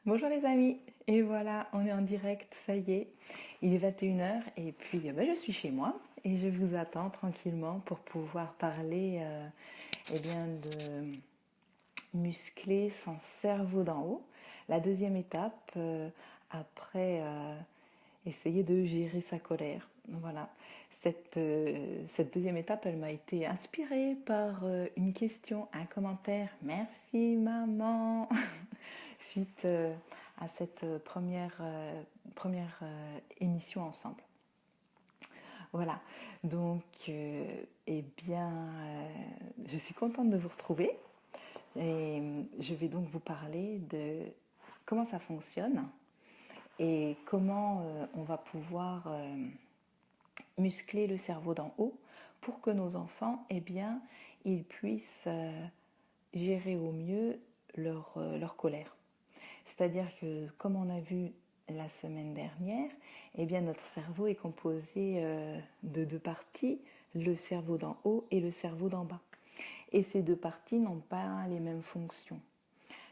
Bonjour les amis, et voilà, on est en direct, ça y est, il est 21 heures et puis je suis chez moi et je vous attends tranquillement pour pouvoir parler de muscler son cerveau d'en haut. La deuxième étape, après essayer de gérer sa colère. Voilà. Cette deuxième étape, elle m'a été inspirée par une question, un commentaire. Merci maman suite à cette première émission ensemble. Voilà, donc je suis contente de vous retrouver et je vais donc vous parler de comment ça fonctionne et comment on va pouvoir muscler le cerveau d'en haut pour que nos enfants, ils puissent gérer au mieux leur colère. C'est-à-dire que, comme on a vu la semaine dernière, notre cerveau est composé de deux parties, le cerveau d'en haut et le cerveau d'en bas. Et ces deux parties n'ont pas les mêmes fonctions.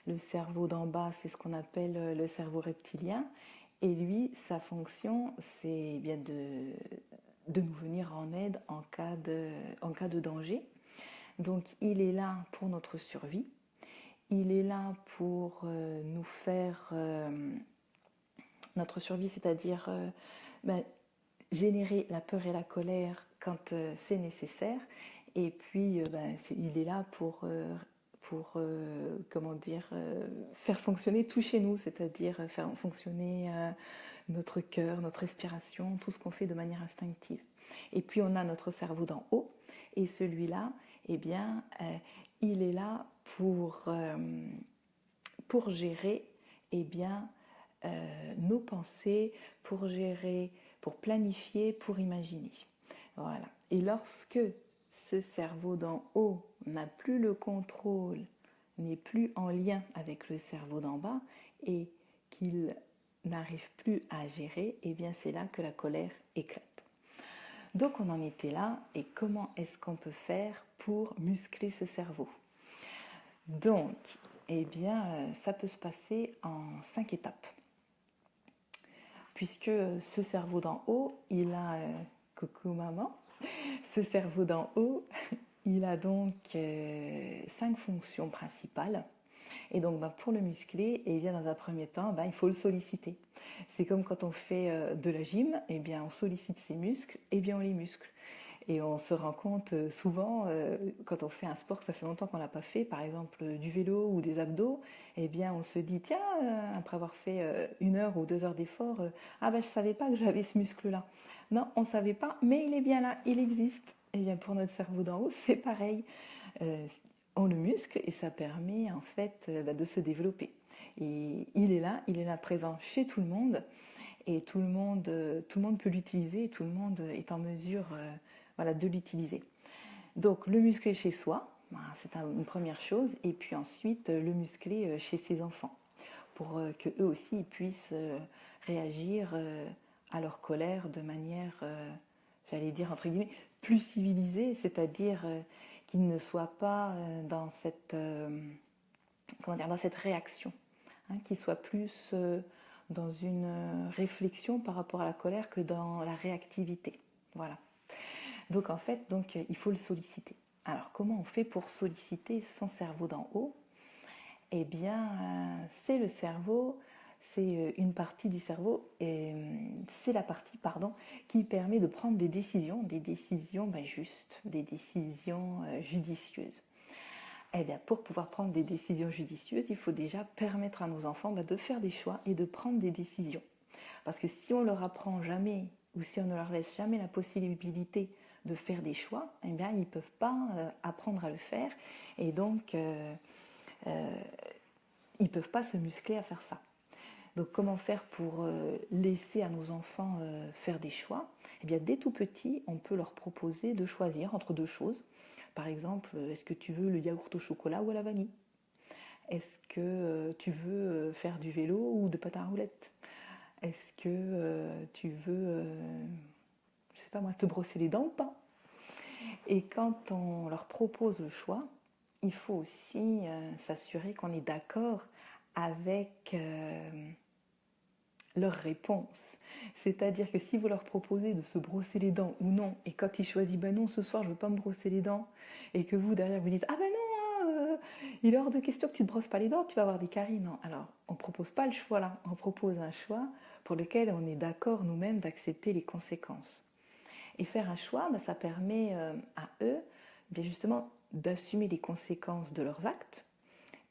Le cerveau d'en bas, c'est ce qu'on appelle le cerveau reptilien, et lui, sa fonction, c'est de nous venir en aide en cas de danger. Donc, il est là pour notre survie. Il est là pour nous faire notre survie, c'est-à-dire générer la peur et la colère quand c'est nécessaire. Et puis, il est là pour faire fonctionner tout chez nous, c'est-à-dire faire fonctionner notre cœur, notre respiration, tout ce qu'on fait de manière instinctive. Et puis, on a notre cerveau d'en haut, et celui-là, il est là pour gérer nos pensées, pour gérer, pour planifier, pour imaginer. Voilà. Et lorsque ce cerveau d'en haut n'a plus le contrôle, n'est plus en lien avec le cerveau d'en bas et qu'il n'arrive plus à gérer, c'est là que la colère éclate. Donc on en était là, et comment est-ce qu'on peut faire pour muscler ce cerveau? Donc, ça peut se passer en 5 étapes. Puisque ce cerveau d'en haut, coucou maman, ce cerveau d'en haut, il a donc 5 fonctions principales. Et donc pour le muscler, dans un premier temps, il faut le solliciter. C'est comme quand on fait de la gym, on sollicite ses muscles, on les muscle. Et on se rend compte souvent, quand on fait un sport que ça fait longtemps qu'on n'a pas fait, par exemple du vélo ou des abdos, on se dit, tiens, après avoir fait 1 heure ou 2 heures d'effort, je ne savais pas que j'avais ce muscle-là. Non, on ne savait pas, mais il est bien là, il existe. Pour notre cerveau d'en haut, c'est pareil. Euh, on le muscle et ça permet en fait de se développer. Et il est là présent chez tout le monde, et tout le monde peut l'utiliser, et tout le monde est en mesure de l'utiliser. Donc le muscler chez soi, c'est une première chose, et puis ensuite le muscler chez ses enfants, pour que eux aussi ils puissent réagir à leur colère de manière, j'allais dire entre guillemets, plus civilisée, c'est-à-dire qu'ils ne soient pas dans cette réaction, qu'ils soient plus dans une réflexion par rapport à la colère que dans la réactivité. Voilà. Donc en fait, il faut le solliciter. Alors comment on fait pour solliciter son cerveau d'en haut? C'est le cerveau, c'est une partie du cerveau, et c'est la partie, qui permet de prendre des décisions justes, des décisions judicieuses. Pour pouvoir prendre des décisions judicieuses, il faut déjà permettre à nos enfants de faire des choix et de prendre des décisions. Parce que si on leur apprend jamais, ou si on ne leur laisse jamais la possibilité de faire des choix, ils ne peuvent pas apprendre à le faire, et donc ils ne peuvent pas se muscler à faire ça. Donc comment faire pour laisser à nos enfants faire des choix? Dès tout petit, on peut leur proposer de choisir entre deux choses. Par exemple, est-ce que tu veux le yaourt au chocolat ou à la vanille? Est-ce que tu veux faire du vélo ou de patin à roulettes? Est-ce que tu veux, je sais pas moi, te brosser les dents ou pas? Et quand on leur propose le choix, il faut aussi s'assurer qu'on est d'accord avec leur réponse. C'est-à-dire que si vous leur proposez de se brosser les dents ou non, et quand ils choisissent ben non, ce soir je ne veux pas me brosser les dents, et que vous derrière vous dites ah ben non, il est hors de question que tu ne te brosses pas les dents, tu vas avoir des caries. Non, alors on ne propose pas le choix là, on propose un choix pour lequel on est d'accord nous-mêmes d'accepter les conséquences. Et faire un choix, ben, ça permet à eux bien justement d'assumer les conséquences de leurs actes,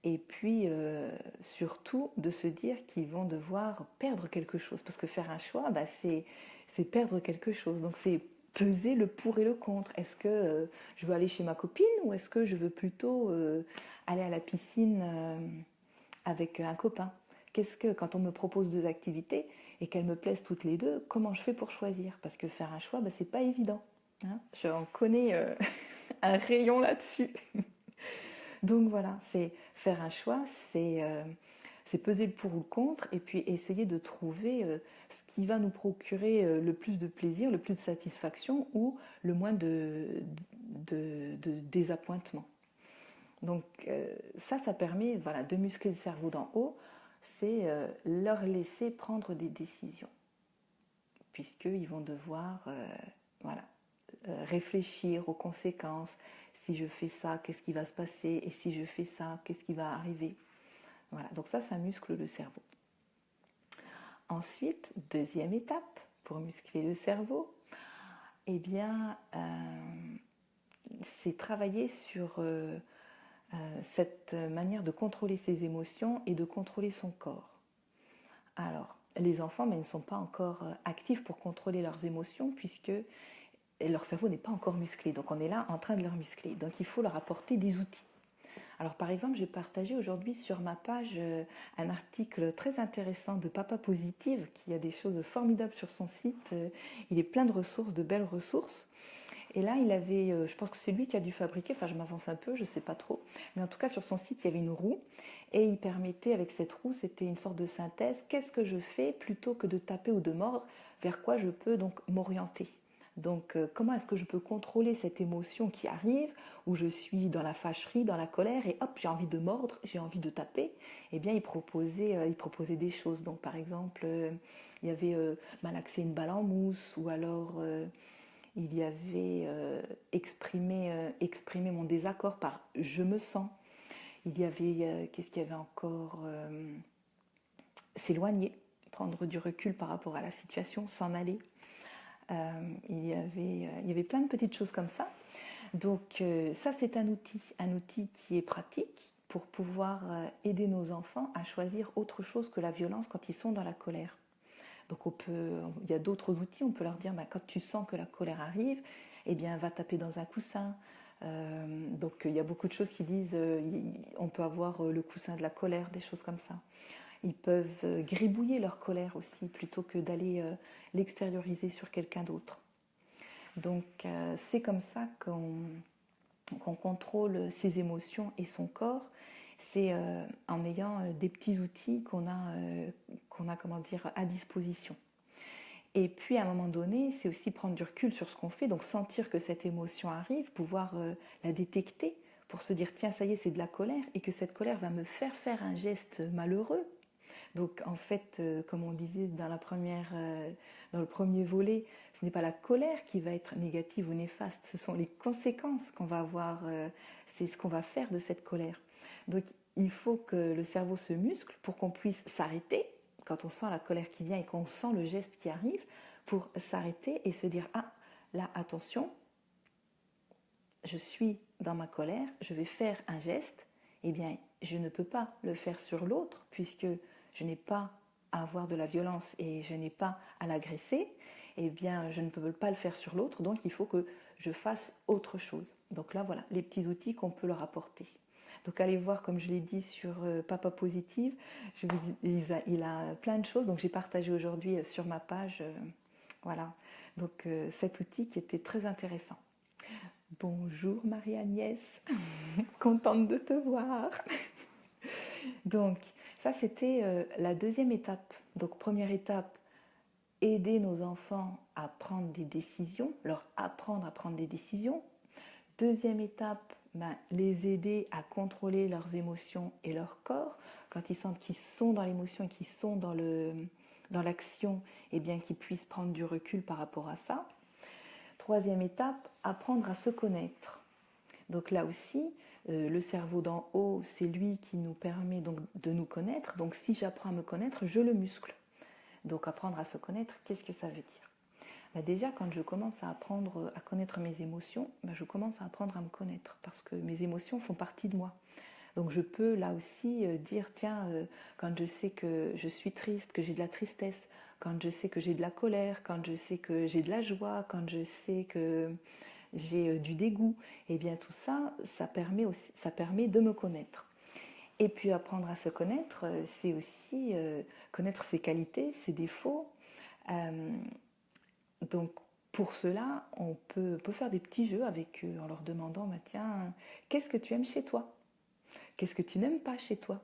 et puis surtout de se dire qu'ils vont devoir perdre quelque chose. Parce que faire un choix, bah, c'est perdre quelque chose. Donc c'est peser le pour et le contre. Est-ce que je veux aller chez ma copine ou est-ce que je veux plutôt aller à la piscine avec un copain? Qu'est-ce que, quand on me propose deux activités et qu'elles me plaisent toutes les deux, comment je fais pour choisir? Parce que faire un choix, bah, c'est pas évident. Hein, j'en connais un rayon là-dessus. Donc voilà, c'est faire un choix, c'est peser le pour ou le contre et puis essayer de trouver ce qui va nous procurer le plus de plaisir, le plus de satisfaction ou le moins de désappointement. Donc ça permet voilà, de muscler le cerveau d'en haut, c'est leur laisser prendre des décisions, puisqu'ils vont devoir voilà, réfléchir aux conséquences. Si je fais ça, qu'est-ce qui va se passer? Et si je fais ça, qu'est-ce qui va arriver? Voilà, donc ça muscle le cerveau. Ensuite, deuxième étape pour muscler le cerveau, eh bien, c'est travailler sur cette manière de contrôler ses émotions et de contrôler son corps. Alors, les enfants, mais ils ne sont pas encore actifs pour contrôler leurs émotions puisque leur cerveau n'est pas encore musclé. Donc, on est là en train de leur muscler. Donc, il faut leur apporter des outils. Alors par exemple, j'ai partagé aujourd'hui sur ma page un article très intéressant de Papa Positive qui a des choses formidables sur son site. Il est plein de ressources, de belles ressources. Et là, il avait, je pense que c'est lui qui a dû fabriquer, enfin je m'avance un peu, je ne sais pas trop, mais en tout cas sur son site, il y avait une roue et il permettait avec cette roue, c'était une sorte de synthèse, qu'est-ce que je fais plutôt que de taper ou de mordre, vers quoi je peux donc m'orienter. Donc comment est-ce que je peux contrôler cette émotion qui arrive, où je suis dans la fâcherie, dans la colère, et hop, j'ai envie de mordre, j'ai envie de taper. Eh bien, il proposait des choses. Donc par exemple, il y avait malaxer une balle en mousse, ou alors il y avait exprimer mon désaccord par je me sens. Il y avait, qu'est-ce qu'il y avait encore s'éloigner, prendre du recul par rapport à la situation, s'en aller. Il y avait plein de petites choses comme ça. Donc ça, c'est un outil qui est pratique pour pouvoir aider nos enfants à choisir autre chose que la violence quand ils sont dans la colère. Donc il y a d'autres outils, on peut leur dire, bah, quand tu sens que la colère arrive, eh bien va taper dans un coussin. Donc il y a beaucoup de choses qui disent, on peut avoir le coussin de la colère, des choses comme ça. Ils peuvent gribouiller leur colère aussi, plutôt que d'aller l'extérioriser sur quelqu'un d'autre. Donc c'est comme ça qu'on contrôle ses émotions et son corps. C'est en ayant des petits outils qu'on a comment dire, à disposition. Et puis à un moment donné, c'est aussi prendre du recul sur ce qu'on fait, donc sentir que cette émotion arrive, pouvoir la détecter pour se dire tiens, ça y est, c'est de la colère et que cette colère va me faire faire un geste malheureux. Donc en fait, comme on disait dans le premier volet, ce n'est pas la colère qui va être négative ou néfaste, ce sont les conséquences qu'on va avoir, c'est ce qu'on va faire de cette colère. Donc il faut que le cerveau se muscle pour qu'on puisse s'arrêter quand on sent la colère qui vient et qu'on sent le geste qui arrive, pour s'arrêter et se dire ah là attention, je suis dans ma colère, je vais faire un geste, eh bien je ne peux pas le faire sur l'autre puisque je n'ai pas à avoir de la violence et je n'ai pas à l'agresser, eh bien je ne peux pas le faire sur l'autre, donc il faut que je fasse autre chose. Donc là voilà, les petits outils qu'on peut leur apporter. Donc allez voir, comme je l'ai dit sur Papa Positive, il a plein de choses, donc j'ai partagé aujourd'hui sur ma page, voilà, donc cet outil qui était très intéressant. Bonjour Marie-Agnès, contente de te voir. Donc ça c'était la deuxième étape. Donc première étape, aider nos enfants à prendre des décisions, leur apprendre à prendre des décisions. Deuxième étape, les aider à contrôler leurs émotions et leur corps. Quand ils sentent qu'ils sont dans l'émotion et qu'ils sont dans l'action, eh bien qu'ils puissent prendre du recul par rapport à ça. Troisième étape, apprendre à se connaître. Donc là aussi, le cerveau d'en haut, c'est lui qui nous permet donc de nous connaître. Donc si j'apprends à me connaître, je le muscle. Donc apprendre à se connaître, qu'est-ce que ça veut dire? Déjà, quand je commence à apprendre à connaître mes émotions, je commence à apprendre à me connaître parce que mes émotions font partie de moi. Donc je peux là aussi dire, tiens, quand je sais que je suis triste, que j'ai de la tristesse, quand je sais que j'ai de la colère, quand je sais que j'ai de la joie, quand je sais que j'ai du dégoût, et bien tout ça, ça permet de me connaître. Et puis apprendre à se connaître, c'est aussi connaître ses qualités, ses défauts. Donc pour cela, on peut faire des petits jeux avec eux en leur demandant, tiens, qu'est-ce que tu aimes chez toi? Qu'est-ce que tu n'aimes pas chez toi?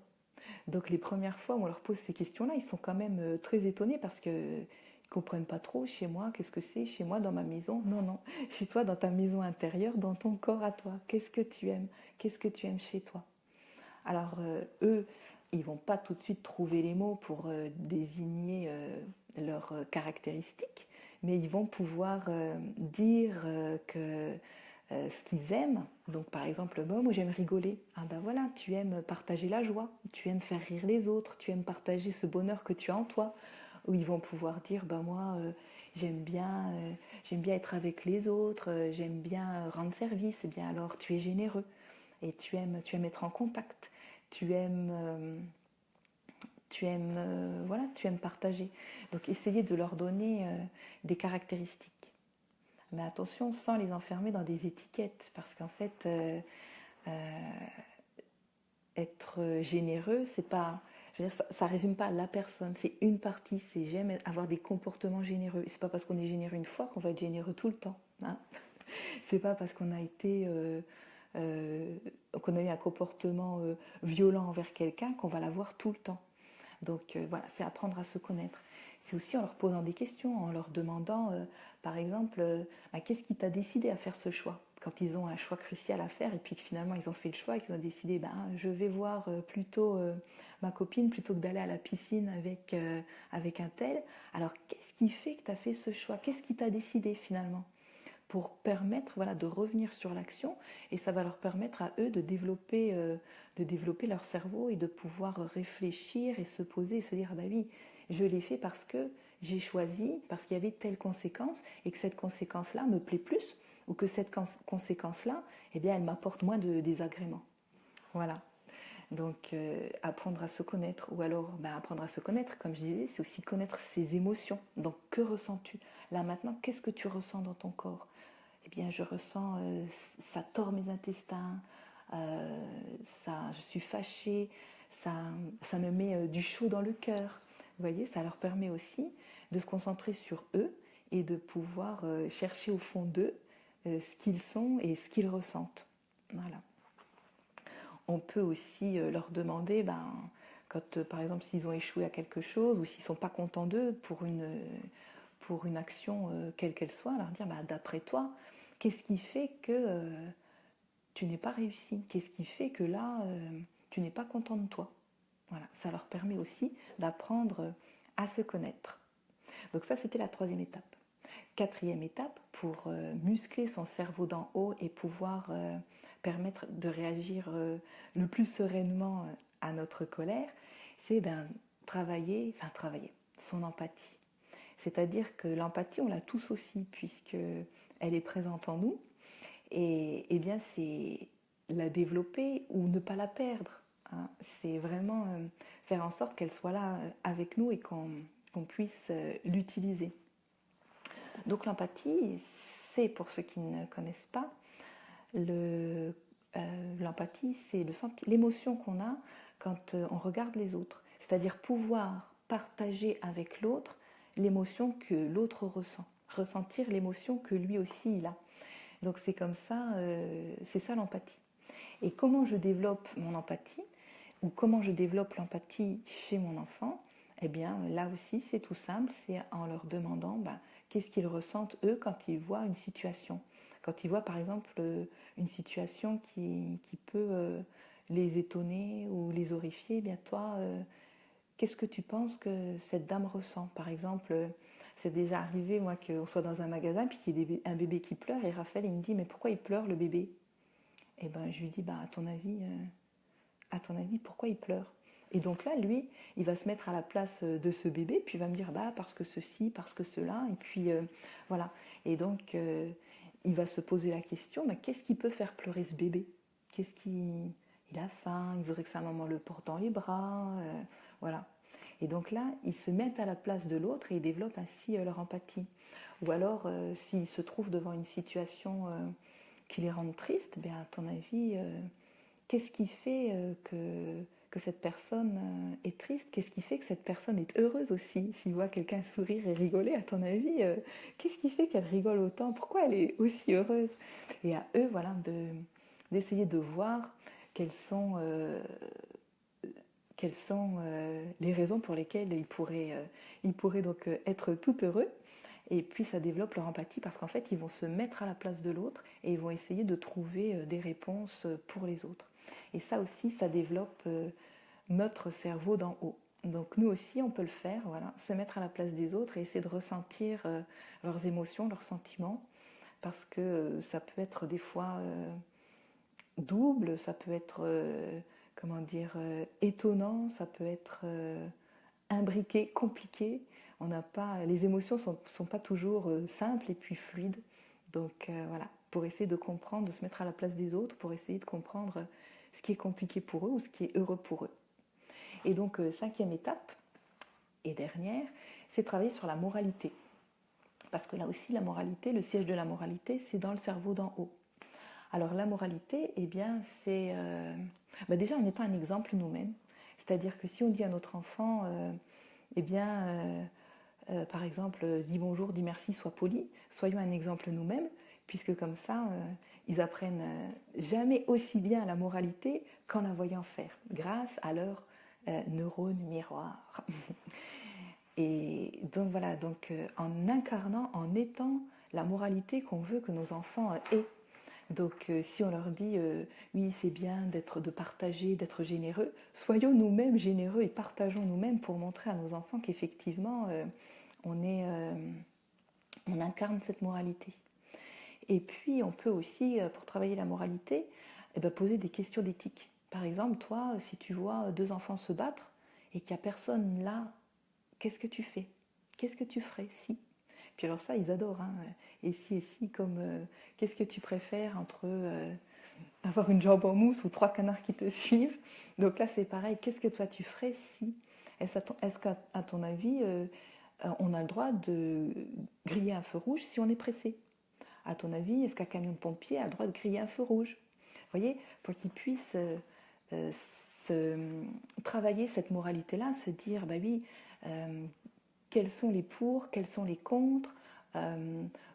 Donc les premières fois où on leur pose ces questions-là, ils sont quand même très étonnés parce qu'ils ne comprennent pas trop chez moi, qu'est-ce que c'est chez moi dans ma maison? Non, non, chez toi dans ta maison intérieure, dans ton corps à toi. Qu'est-ce que tu aimes? Qu'est-ce que tu aimes chez toi? Alors eux, ils ne vont pas tout de suite trouver les mots pour désigner leurs caractéristiques, mais ils vont pouvoir dire que ce qu'ils aiment. Donc par exemple, moi j'aime rigoler. Ah ben voilà, tu aimes partager la joie, tu aimes faire rire les autres, tu aimes partager ce bonheur que tu as en toi. Ou ils vont pouvoir dire, moi j'aime bien être avec les autres, j'aime bien rendre service. Eh bien alors tu es généreux et tu aimes être en contact, tu aimes tu aimes partager. Donc essayez de leur donner des caractéristiques. Mais attention, sans les enfermer dans des étiquettes, parce qu'en fait, être généreux, c'est pas, je veux dire, ça résume pas la personne, c'est une partie. C'est j'aime avoir des comportements généreux. Et c'est pas parce qu'on est généreux une fois qu'on va être généreux tout le temps. Hein. C'est pas parce qu'on a été qu'on a eu un comportement violent envers quelqu'un qu'on va l'avoir tout le temps. Donc voilà, c'est apprendre à se connaître. C'est aussi en leur posant des questions, en leur demandant, par exemple, qu'est-ce qui t'a décidé à faire ce choix? Quand ils ont un choix crucial à faire et puis que finalement ils ont fait le choix et qu'ils ont décidé, je vais voir plutôt ma copine plutôt que d'aller à la piscine avec un tel. Alors qu'est-ce qui fait que tu as fait ce choix? Qu'est-ce qui t'a décidé finalement? Pour permettre de revenir sur l'action, et ça va leur permettre à eux de développer leur cerveau et de pouvoir réfléchir et se poser et se dire oui, je l'ai fait parce que j'ai choisi, parce qu'il y avait telle conséquence et que cette conséquence-là me plaît plus, ou que cette conséquence-là, elle m'apporte moins de désagréments. Voilà. Donc apprendre à se connaître, ou alors apprendre à se connaître, comme je disais, c'est aussi connaître ses émotions. Donc que ressens-tu? Là maintenant, qu'est-ce que tu ressens dans ton corps? Eh bien je ressens, ça tord mes intestins, je suis fâchée, ça me met du chaud dans le cœur. Vous voyez, ça leur permet aussi de se concentrer sur eux et de pouvoir chercher au fond d'eux ce qu'ils sont et ce qu'ils ressentent. Voilà. On peut aussi leur demander, quand par exemple s'ils ont échoué à quelque chose ou s'ils ne sont pas contents d'eux pour une action quelle qu'elle soit, leur dire d'après toi, qu'est-ce qui fait que tu n'es pas réussi? Qu'est-ce qui fait que là, tu n'es pas content de toi? Voilà, ça leur permet aussi d'apprendre à se connaître. Donc ça, c'était la troisième étape. Quatrième étape, pour muscler son cerveau d'en haut et pouvoir permettre de réagir le plus sereinement à notre colère, c'est travailler son empathie. C'est-à-dire que l'empathie, on l'a tous aussi, puisqu'elle est présente en nous. Et bien, c'est la développer ou ne pas la perdre. Hein. C'est vraiment faire en sorte qu'elle soit là avec nous et qu'on puisse l'utiliser. Donc l'empathie, c'est, pour ceux qui ne connaissent pas, l'empathie, c'est l'émotion qu'on a quand on regarde les autres. C'est-à-dire pouvoir partager avec l'autre l'émotion que l'autre ressent, ressentir l'émotion que lui aussi il a. Donc c'est comme ça, c'est ça l'empathie. Et comment je développe mon empathie, ou comment je développe l'empathie chez mon enfant? Eh bien là aussi c'est tout simple, c'est en leur demandant qu'est-ce qu'ils ressentent eux quand ils voient une situation. Quand ils voient par exemple une situation qui peut les étonner ou les horrifier, eh bien toi, qu'est-ce que tu penses que cette dame ressent? Par exemple, c'est déjà arrivé, moi, qu'on soit dans un magasin, puis qu'il y ait un bébé qui pleure, et Raphaël, il me dit, mais pourquoi il pleure, le bébé? Et ben, je lui dis, bah, à ton avis, pourquoi il pleure? Et donc là, lui, il va se mettre à la place de ce bébé, puis il va me dire, bah, parce que ceci, parce que cela, et puis voilà. Et donc, il va se poser la question, mais qu'est-ce qui peut faire pleurer ce bébé? Qu'est-ce qui... Il a faim, il voudrait que sa maman le porte dans les bras, voilà. Et donc là, ils se mettent à la place de l'autre et ils développent ainsi leur empathie. Ou alors, s'ils se trouvent devant une situation qui les rend tristes, bien, à ton avis, qu'est-ce qui fait que cette personne est triste? Qu'est-ce qui fait que cette personne est heureuse aussi? S'il voit quelqu'un sourire et rigoler, à ton avis, qu'est-ce qui fait qu'elle rigole autant? Pourquoi elle est aussi heureuse? Et à eux, voilà, d'essayer de voir quelles sont, les raisons pour lesquelles ils pourraient donc être tout heureux. Et puis ça développe leur empathie parce qu'en fait, ils vont se mettre à la place de l'autre et ils vont essayer de trouver des réponses pour les autres. Et ça aussi, ça développe notre cerveau d'en haut. Donc nous aussi, on peut le faire, voilà, se mettre à la place des autres et essayer de ressentir leurs émotions, leurs sentiments, parce que ça peut être des fois double, ça peut être, comment dire, étonnant, ça peut être imbriqué, compliqué. On n'a pas, les émotions sont pas toujours simples et puis fluides. Donc voilà, pour essayer de comprendre, de se mettre à la place des autres, pour essayer de comprendre ce qui est compliqué pour eux ou ce qui est heureux pour eux. Et donc cinquième étape et dernière, c'est travailler sur la moralité. Parce que là aussi, la moralité, le siège de la moralité, c'est dans le cerveau d'en haut. Alors la moralité, eh bien, c'est déjà en étant un exemple nous-mêmes. C'est-à-dire que si on dit à notre enfant, eh bien, par exemple, dis bonjour, dis merci, sois poli, soyons un exemple nous-mêmes, puisque comme ça, ils apprennent jamais aussi bien la moralité qu'en la voyant faire, grâce à leur neurones miroir. Et donc voilà, donc en incarnant, en étant la moralité qu'on veut que nos enfants aient. Donc si on leur dit oui c'est bien de partager, d'être généreux, soyons nous-mêmes généreux et partageons nous-mêmes pour montrer à nos enfants qu'effectivement on incarne cette moralité. Et puis on peut aussi, pour travailler la moralité, poser des questions d'éthique. Par exemple, toi, si tu vois deux enfants se battre et qu'il n'y a personne là, qu'est-ce que tu fais? Qu'est-ce que tu ferais si? Puis alors ça, ils adorent. Hein. Et si, comme qu'est-ce que tu préfères entre avoir une jambe en mousse ou trois canards qui te suivent? Donc là, c'est pareil. Qu'est-ce que toi tu ferais si? Est-ce qu'à ton avis, on a le droit de griller un feu rouge si on est pressé? À ton avis, est-ce qu'un camion de pompiers a le droit de griller un feu rouge? Vous voyez, pour qu'ils puissent se, travailler cette moralité-là, se dire, bah oui, quels sont les pour, quels sont les contre,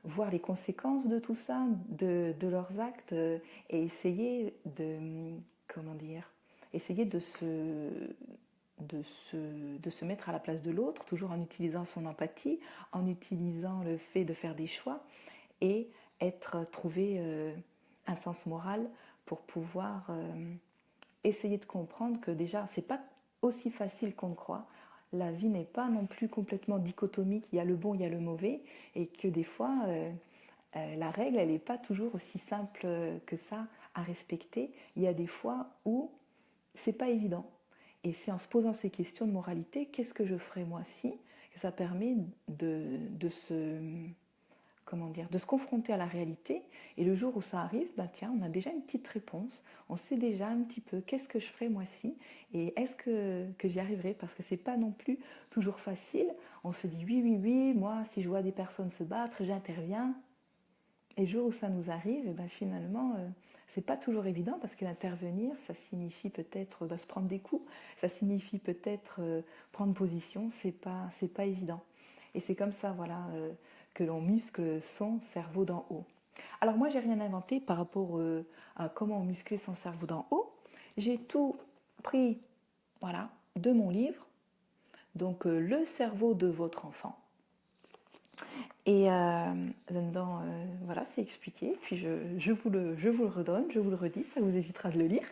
voir les conséquences de tout ça, de leurs actes, et essayer de, comment dire, essayer de se mettre à la place de l'autre, toujours en utilisant son empathie, en utilisant le fait de faire des choix et trouver un sens moral pour pouvoir essayer de comprendre que déjà, c'est pas aussi facile qu'on le croit. La vie n'est pas non plus complètement dichotomique, il y a le bon, il y a le mauvais, et que des fois, la règle, elle n'est pas toujours aussi simple que ça à respecter. Il y a des fois où c'est pas évident. Et c'est en se posant ces questions de moralité, qu'est-ce que je ferais moi si, que ça permet de se de se confronter à la réalité. Et le jour où ça arrive, ben tiens, on a déjà une petite réponse. On sait déjà un petit peu qu'est-ce que je ferais moi si, et est-ce que j'y arriverai? Parce que c'est pas non plus toujours facile. On se dit oui, oui, oui, moi, si je vois des personnes se battre, j'interviens. Et le jour où ça nous arrive, et ben finalement, c'est pas toujours évident parce que d'intervenir, ça signifie peut-être se prendre des coups, ça signifie peut-être prendre position. C'est pas évident. Et c'est comme ça, voilà, que l'on muscle son cerveau d'en haut. Alors moi, j'ai rien inventé par rapport à comment muscler son cerveau d'en haut. J'ai tout pris, voilà, de mon livre, donc le cerveau de votre enfant. Et là-dedans, voilà, c'est expliqué. Puis je vous le redonne, je vous le redis, ça vous évitera de le lire.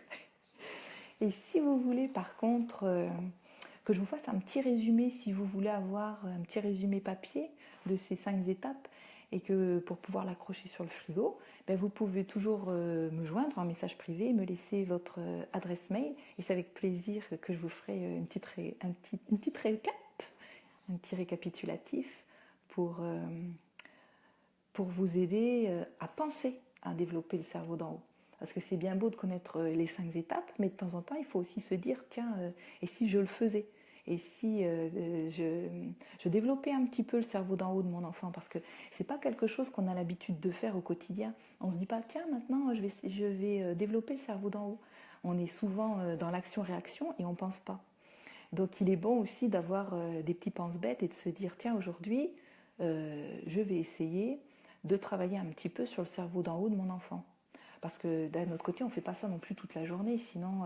Et si vous voulez par contre que je vous fasse un petit résumé, si vous voulez avoir un petit résumé papier de ces 5 étapes, et que pour pouvoir l'accrocher sur le frigo, ben vous pouvez toujours me joindre en message privé, me laisser votre adresse mail, et c'est avec plaisir que je vous ferai une petite récap, un petit récapitulatif pour vous aider à penser à développer le cerveau d'en haut. Parce que c'est bien beau de connaître les 5 étapes, mais de temps en temps, il faut aussi se dire, tiens, et si je le faisais? Et si je développais un petit peu le cerveau d'en haut de mon enfant? Parce que c'est pas quelque chose qu'on a l'habitude de faire au quotidien. On se dit pas, tiens, maintenant, je vais développer le cerveau d'en haut. On est souvent dans l'action-réaction et on pense pas. Donc il est bon aussi d'avoir des petits pense-bêtes et de se dire, tiens, aujourd'hui, je vais essayer de travailler un petit peu sur le cerveau d'en haut de mon enfant. Parce que d'un autre côté, on ne fait pas ça non plus toute la journée, sinon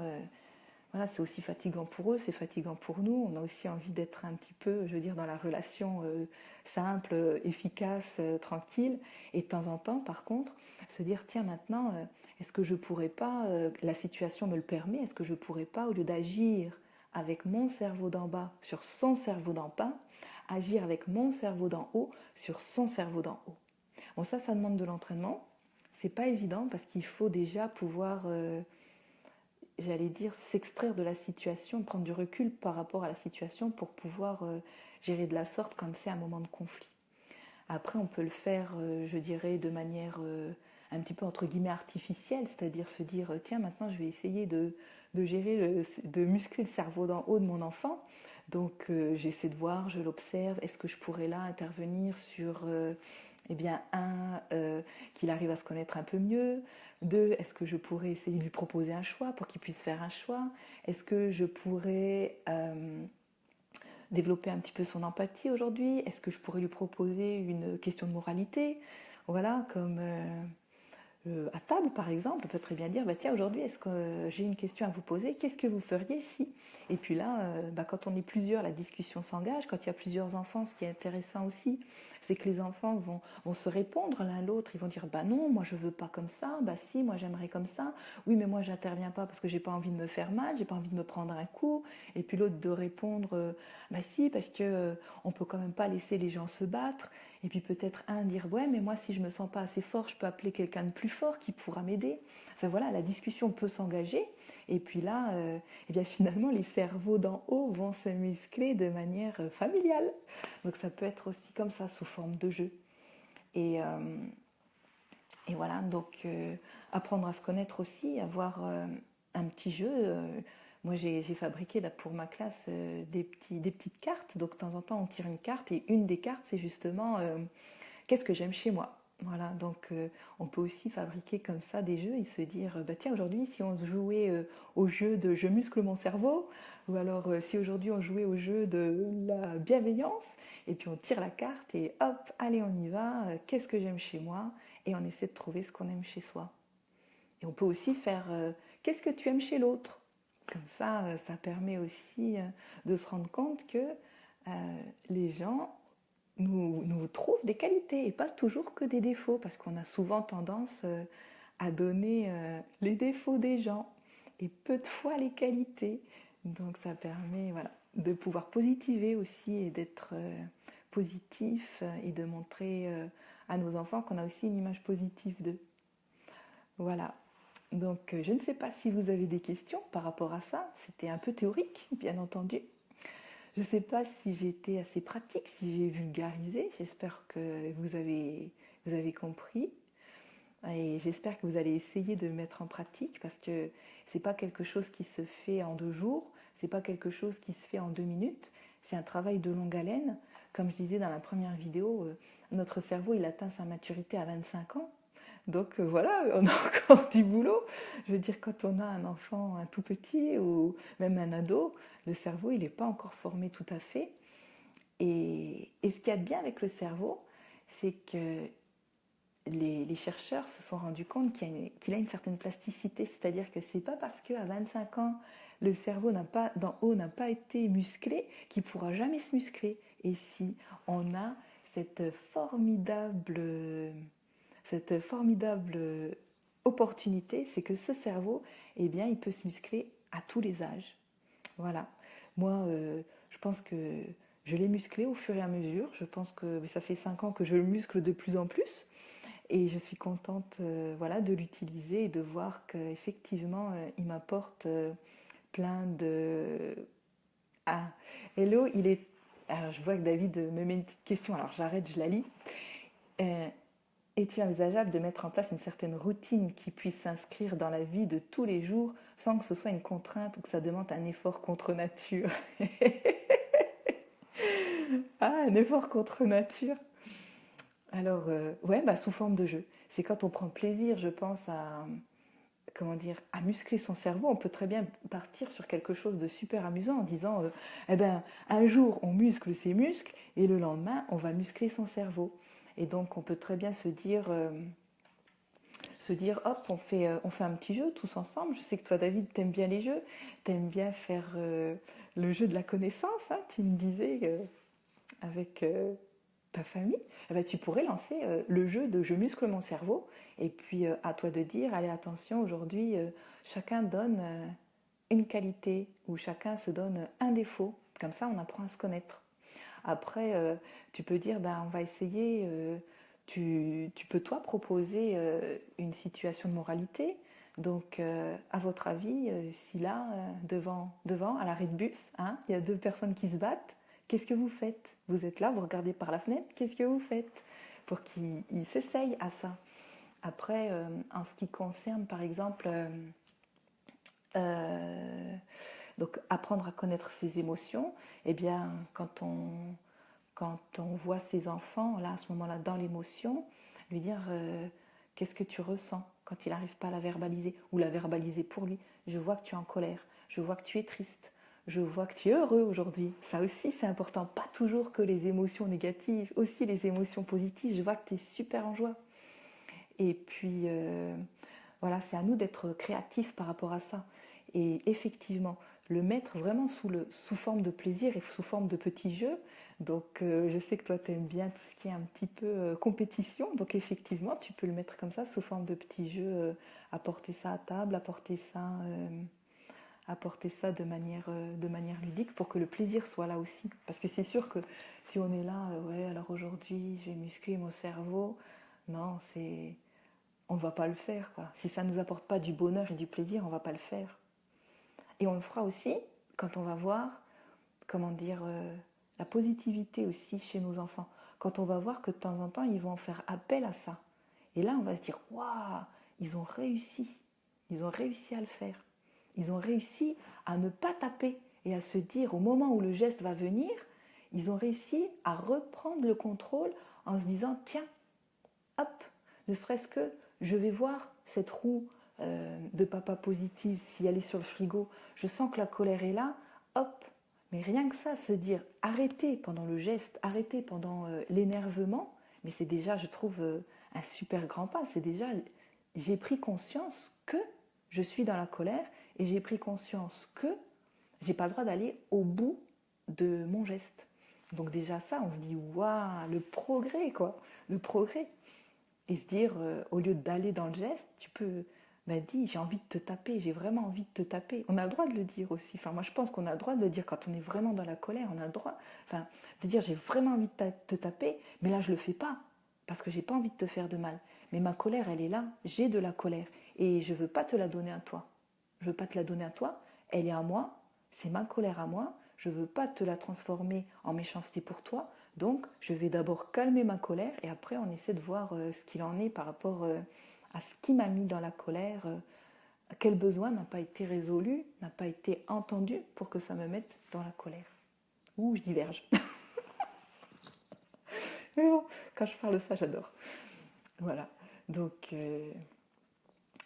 voilà, c'est aussi fatigant pour eux, c'est fatigant pour nous. On a aussi envie d'être un petit peu, je veux dire, dans la relation simple, efficace, tranquille. Et de temps en temps, par contre, se dire, tiens, maintenant, est-ce que je pourrais pas, la situation me le permet, est-ce que je pourrais pas, au lieu d'agir avec mon cerveau d'en bas sur son cerveau d'en bas, agir avec mon cerveau d'en haut sur son cerveau d'en haut. Bon, ça demande de l'entraînement. C'est pas évident parce qu'il faut déjà pouvoir j'allais dire, s'extraire de la situation, prendre du recul par rapport à la situation pour pouvoir gérer de la sorte quand c'est un moment de conflit. Après, on peut le faire, je dirais, de manière un petit peu entre guillemets artificielle, c'est-à-dire se dire, tiens, maintenant je vais essayer de gérer, de muscler le cerveau d'en haut de mon enfant. Donc j'essaie de voir, je l'observe, est-ce que je pourrais là intervenir sur, eh bien, qu'il arrive à se connaître un peu mieux. 2, est-ce que je pourrais essayer de lui proposer un choix pour qu'il puisse faire un choix? Est-ce que je pourrais développer un petit peu son empathie aujourd'hui? Est-ce que je pourrais lui proposer une question de moralité? Voilà, comme à table par exemple, on peut très bien dire, bah, tiens, aujourd'hui, est-ce que j'ai une question à vous poser? Qu'est-ce que vous feriez si? Et puis là, bah, quand on est plusieurs, la discussion s'engage. Quand il y a plusieurs enfants, ce qui est intéressant aussi, c'est que les enfants vont se répondre l'un l'autre. Ils vont dire, bah non, moi je veux pas comme ça, bah si, moi j'aimerais comme ça. Oui, mais moi j'interviens pas parce que j'ai pas envie de me faire mal, j'ai pas envie de me prendre un coup. Et puis l'autre de répondre, bah si, parce que on peut quand même pas laisser les gens se battre. Et puis peut-être un dire, ouais, mais moi si je me sens pas assez fort, je peux appeler quelqu'un de plus fort qui pourra m'aider. Enfin voilà, la discussion peut s'engager. Et puis là, eh bien finalement, les cerveaux d'en haut vont se muscler de manière familiale. Donc ça peut être aussi comme ça, sous forme de jeu. Et, euh, et voilà, donc apprendre à se connaître aussi, avoir un petit jeu. Moi, j'ai fabriqué là, pour ma classe des petites cartes. Donc de temps en temps, on tire une carte et une des cartes, c'est justement qu'est-ce que j'aime chez moi. Voilà, donc on peut aussi fabriquer comme ça des jeux et se dire, bah, tiens, aujourd'hui, si on jouait au jeu de je muscle mon cerveau, ou alors si aujourd'hui on jouait au jeu de la bienveillance, et puis on tire la carte et hop, allez, on y va, qu'est-ce que j'aime chez moi, et on essaie de trouver ce qu'on aime chez soi. Et on peut aussi faire qu'est-ce que tu aimes chez l'autre. Comme ça permet aussi de se rendre compte que les gens nous trouvent des qualités et pas toujours que des défauts, parce qu'on a souvent tendance à donner les défauts des gens et peu de fois les qualités. Donc ça permet voilà, de pouvoir positiver aussi et d'être positif et de montrer à nos enfants qu'on a aussi une image positive d'eux. Voilà. Donc je ne sais pas si vous avez des questions par rapport à ça. C'était un peu théorique, bien entendu. Je ne sais pas si j'ai été assez pratique, si j'ai vulgarisé. J'espère que vous avez compris. Et j'espère que vous allez essayer de mettre en pratique parce que ce n'est pas quelque chose qui se fait en 2 jours, ce n'est pas quelque chose qui se fait en 2 minutes. C'est un travail de longue haleine. Comme je disais dans la première vidéo, notre cerveau il atteint sa maturité à 25 ans. Donc voilà, on a encore du boulot. Je veux dire, quand on a un enfant, un tout petit ou même un ado, le cerveau, il n'est pas encore formé tout à fait. Et ce qu'il y a de bien avec le cerveau, c'est que les chercheurs se sont rendus compte qu'il a une certaine plasticité. C'est-à-dire que c'est pas parce qu'à 25 ans, le cerveau d'en haut n'a pas été musclé qu'il ne pourra jamais se muscler. Et si on a cette formidable, cette formidable opportunité, c'est que ce cerveau, eh bien, il peut se muscler à tous les âges. Voilà. Moi, je pense que je l'ai musclé au fur et à mesure. Je pense que ça fait 5 ans que je le muscle de plus en plus. Et je suis contente voilà, de l'utiliser et de voir qu'effectivement, il m'apporte plein de... Ah, hello, il est... Alors, je vois que David me met une petite question, alors j'arrête, je la lis. Euh, Est-il envisageable de mettre en place une certaine routine qui puisse s'inscrire dans la vie de tous les jours sans que ce soit une contrainte ou que ça demande un effort contre nature? Ah, un effort contre nature. Alors, ouais, bah, sous forme de jeu. C'est quand on prend plaisir, je pense, à, comment dire, à muscler son cerveau. On peut très bien partir sur quelque chose de super amusant en disant, eh ben, un jour, on muscle ses muscles et le lendemain, on va muscler son cerveau. Et donc, on peut très bien se dire, hop, on fait un petit jeu tous ensemble. Je sais que toi, David, t'aimes bien les jeux, t'aimes bien faire le jeu de la connaissance, hein, tu me disais, avec ta famille. Eh ben, tu pourrais lancer le jeu de je muscle mon cerveau, et puis à toi de dire, allez, attention, aujourd'hui, chacun donne une qualité, ou chacun se donne un défaut. Comme ça, on apprend à se connaître. Après, tu peux dire, ben, on va essayer, tu peux toi proposer une situation de moralité. Donc, à votre avis, si là, devant, à l'arrêt de bus, hein, il y a deux personnes qui se battent, qu'est-ce que vous faites? Vous êtes là, vous regardez par la fenêtre, qu'est-ce que vous faites? Pour qu'ils s'essayent à ça. Après, en ce qui concerne, par exemple, euh, donc apprendre à connaître ses émotions, eh bien, quand on voit ses enfants, là, à ce moment-là, dans l'émotion, lui dire qu'est-ce que tu ressens quand il n'arrive pas à la verbaliser, ou la verbaliser pour lui. Je vois que tu es en colère, je vois que tu es triste, je vois que tu es heureux aujourd'hui. Ça aussi, c'est important. Pas toujours que les émotions négatives, aussi les émotions positives. Je vois que tu es super en joie. Et puis, voilà, c'est à nous d'être créatifs par rapport à ça. Et effectivement, le mettre vraiment sous forme de plaisir et sous forme de petits jeux. Donc, je sais que toi, tu aimes bien tout ce qui est un petit peu compétition. Donc, effectivement, tu peux le mettre comme ça, sous forme de petits jeux, apporter ça à table, apporter ça de manière ludique pour que le plaisir soit là aussi. Parce que c'est sûr que si on est là, ouais, alors aujourd'hui, je vais muscler mon cerveau, non, on ne va pas le faire, quoi. Si ça ne nous apporte pas du bonheur et du plaisir, on ne va pas le faire. Et on le fera aussi quand on va voir, comment dire, la positivité aussi chez nos enfants. Quand on va voir que de temps en temps, ils vont faire appel à ça. Et là, on va se dire, waouh, ils ont réussi. Ils ont réussi à le faire. Ils ont réussi à ne pas taper et à se dire, au moment où le geste va venir, ils ont réussi à reprendre le contrôle en se disant, tiens, hop, ne serait-ce que je vais voir cette roue de papa positive, si elle est sur le frigo, je sens que la colère est là, hop, mais rien que ça, se dire arrêter pendant le geste, arrêter pendant l'énervement, mais c'est déjà, je trouve, un super grand pas. C'est déjà, j'ai pris conscience que je suis dans la colère et j'ai pris conscience que j'ai pas le droit d'aller au bout de mon geste. Donc déjà ça, on se dit waouh, le progrès quoi, le progrès. Et se dire, au lieu d'aller dans le geste, tu peux, bah dis, j'ai envie de te taper, j'ai vraiment envie de te taper. On a le droit de le dire aussi. Enfin, moi, je pense qu'on a le droit de le dire quand on est vraiment dans la colère. On a le droit, enfin, de dire, j'ai vraiment envie de te taper, mais là, je le fais pas parce que j'ai pas envie de te faire de mal. Mais ma colère, elle est là. J'ai de la colère et je veux pas te la donner à toi. Je veux pas te la donner à toi. Elle est à moi. C'est ma colère à moi. Je veux pas te la transformer en méchanceté pour toi. Donc, je vais d'abord calmer ma colère et après, on essaie de voir ce qu'il en est par rapport à ce qui m'a mis dans la colère, quel besoin n'a pas été résolu, n'a pas été entendu pour que ça me mette dans la colère. Ouh, je diverge. Mais bon, quand je parle de ça, j'adore. Voilà. Donc,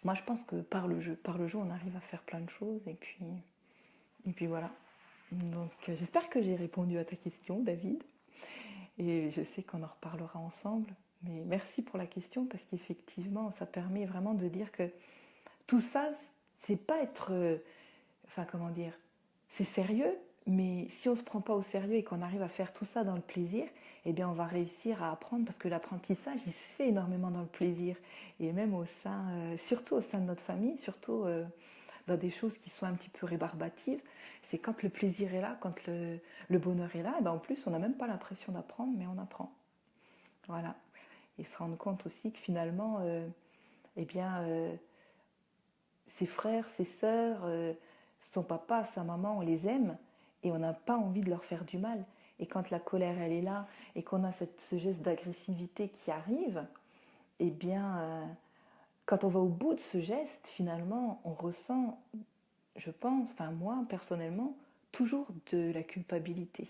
moi, je pense que par le jeu, on arrive à faire plein de choses et puis voilà. Donc, j'espère que j'ai répondu à ta question, David. Et je sais qu'on en reparlera ensemble. Mais merci pour la question parce qu'effectivement, ça permet vraiment de dire que tout ça, c'est pas être. Enfin, comment dire? C'est sérieux, Mais si on ne se prend pas au sérieux et qu'on arrive à faire tout ça dans le plaisir, eh bien on va réussir à apprendre parce que l'apprentissage, il se fait énormément dans le plaisir. Et même au sein, surtout au sein de notre famille, surtout dans des choses qui sont un petit peu rébarbatives, c'est quand le plaisir est là, quand le bonheur est là, et ben en plus on n'a même pas l'impression d'apprendre, mais on apprend. Voilà. Et se rendre compte aussi que finalement, eh bien, ses frères, ses sœurs, son papa, sa maman, on les aime et on n'a pas envie de leur faire du mal. Et quand la colère, elle est là et qu'on a ce geste d'agressivité qui arrive, eh bien, quand on va au bout de ce geste, finalement, on ressent, je pense, enfin moi personnellement, toujours de la culpabilité.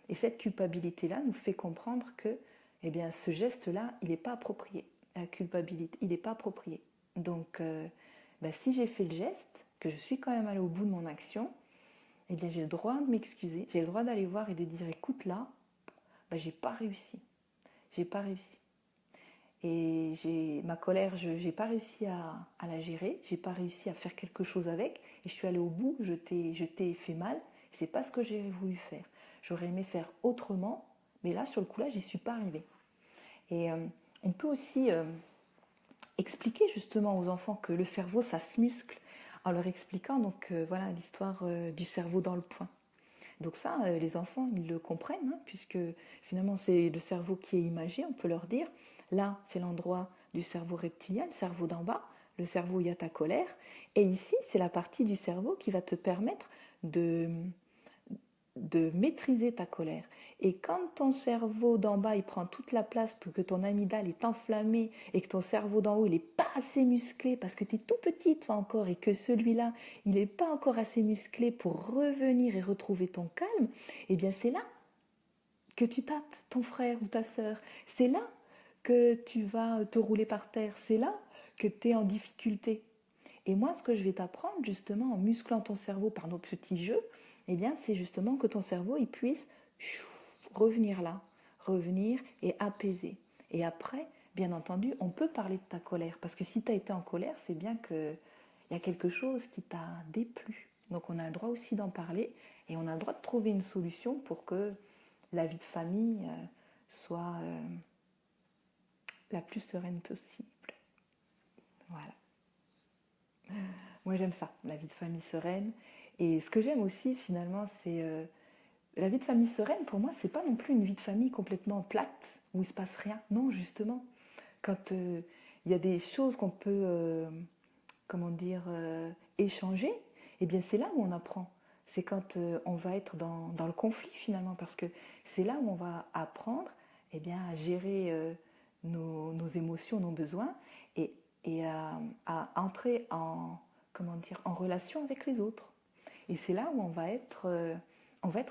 Et cette culpabilité-là nous fait comprendre que eh bien, ce geste-là, il n'est pas approprié. La culpabilité, il n'est pas approprié. Donc, ben, si j'ai fait le geste, que je suis quand même allée au bout de mon action, eh bien, j'ai le droit de m'excuser, j'ai le droit d'aller voir et de dire, écoute là, ben, j'ai pas réussi. J'ai pas réussi. Et ma colère, je n'ai pas réussi à la gérer, j'ai pas réussi à faire quelque chose avec, et je suis allée au bout, je t'ai fait mal, c'est pas ce que j'ai voulu faire. J'aurais aimé faire autrement, mais là, sur le coup là, j'y suis pas arrivée. Et on peut aussi expliquer justement aux enfants que le cerveau, ça se muscle, en leur expliquant donc voilà l'histoire du cerveau dans le poing. Donc ça, les enfants, ils le comprennent, hein, puisque finalement c'est le cerveau qui est imagé, on peut leur dire, là c'est l'endroit du cerveau reptilien, le cerveau d'en bas, le cerveau où il y a ta colère, et ici c'est la partie du cerveau qui va te permettre de maîtriser ta colère. Et quand ton cerveau d'en bas il prend toute la place, que ton amygdale est enflammé et que ton cerveau d'en haut il n'est pas assez musclé parce que tu es tout petit toi encore et que celui-là il n'est pas encore assez musclé pour revenir et retrouver ton calme, et bien c'est là que tu tapes ton frère ou ta sœur. C'est là que tu vas te rouler par terre. C'est là que tu es en difficulté. Et moi, ce que je vais t'apprendre, justement, en musclant ton cerveau par nos petits jeux, eh bien, c'est justement que ton cerveau, il puisse revenir là, revenir et apaiser. Et après, bien entendu, on peut parler de ta colère. Parce que si tu as été en colère, c'est bien qu'il y a quelque chose qui t'a déplu. Donc on a le droit aussi d'en parler et on a le droit de trouver une solution pour que la vie de famille soit la plus sereine possible. Voilà. Moi j'aime ça, la vie de famille sereine. Et ce que j'aime aussi finalement, c'est la vie de famille sereine. Pour moi, c'est pas non plus une vie de famille complètement plate où il se passe rien. Non, justement, quand il y a des choses qu'on peut, comment dire, échanger, eh bien c'est là où on apprend. C'est quand on va être dans le conflit finalement, parce que c'est là où on va apprendre eh bien, à gérer nos émotions, nos besoins, et, à entrer en, comment dire, en relation avec les autres. Et c'est là où on va être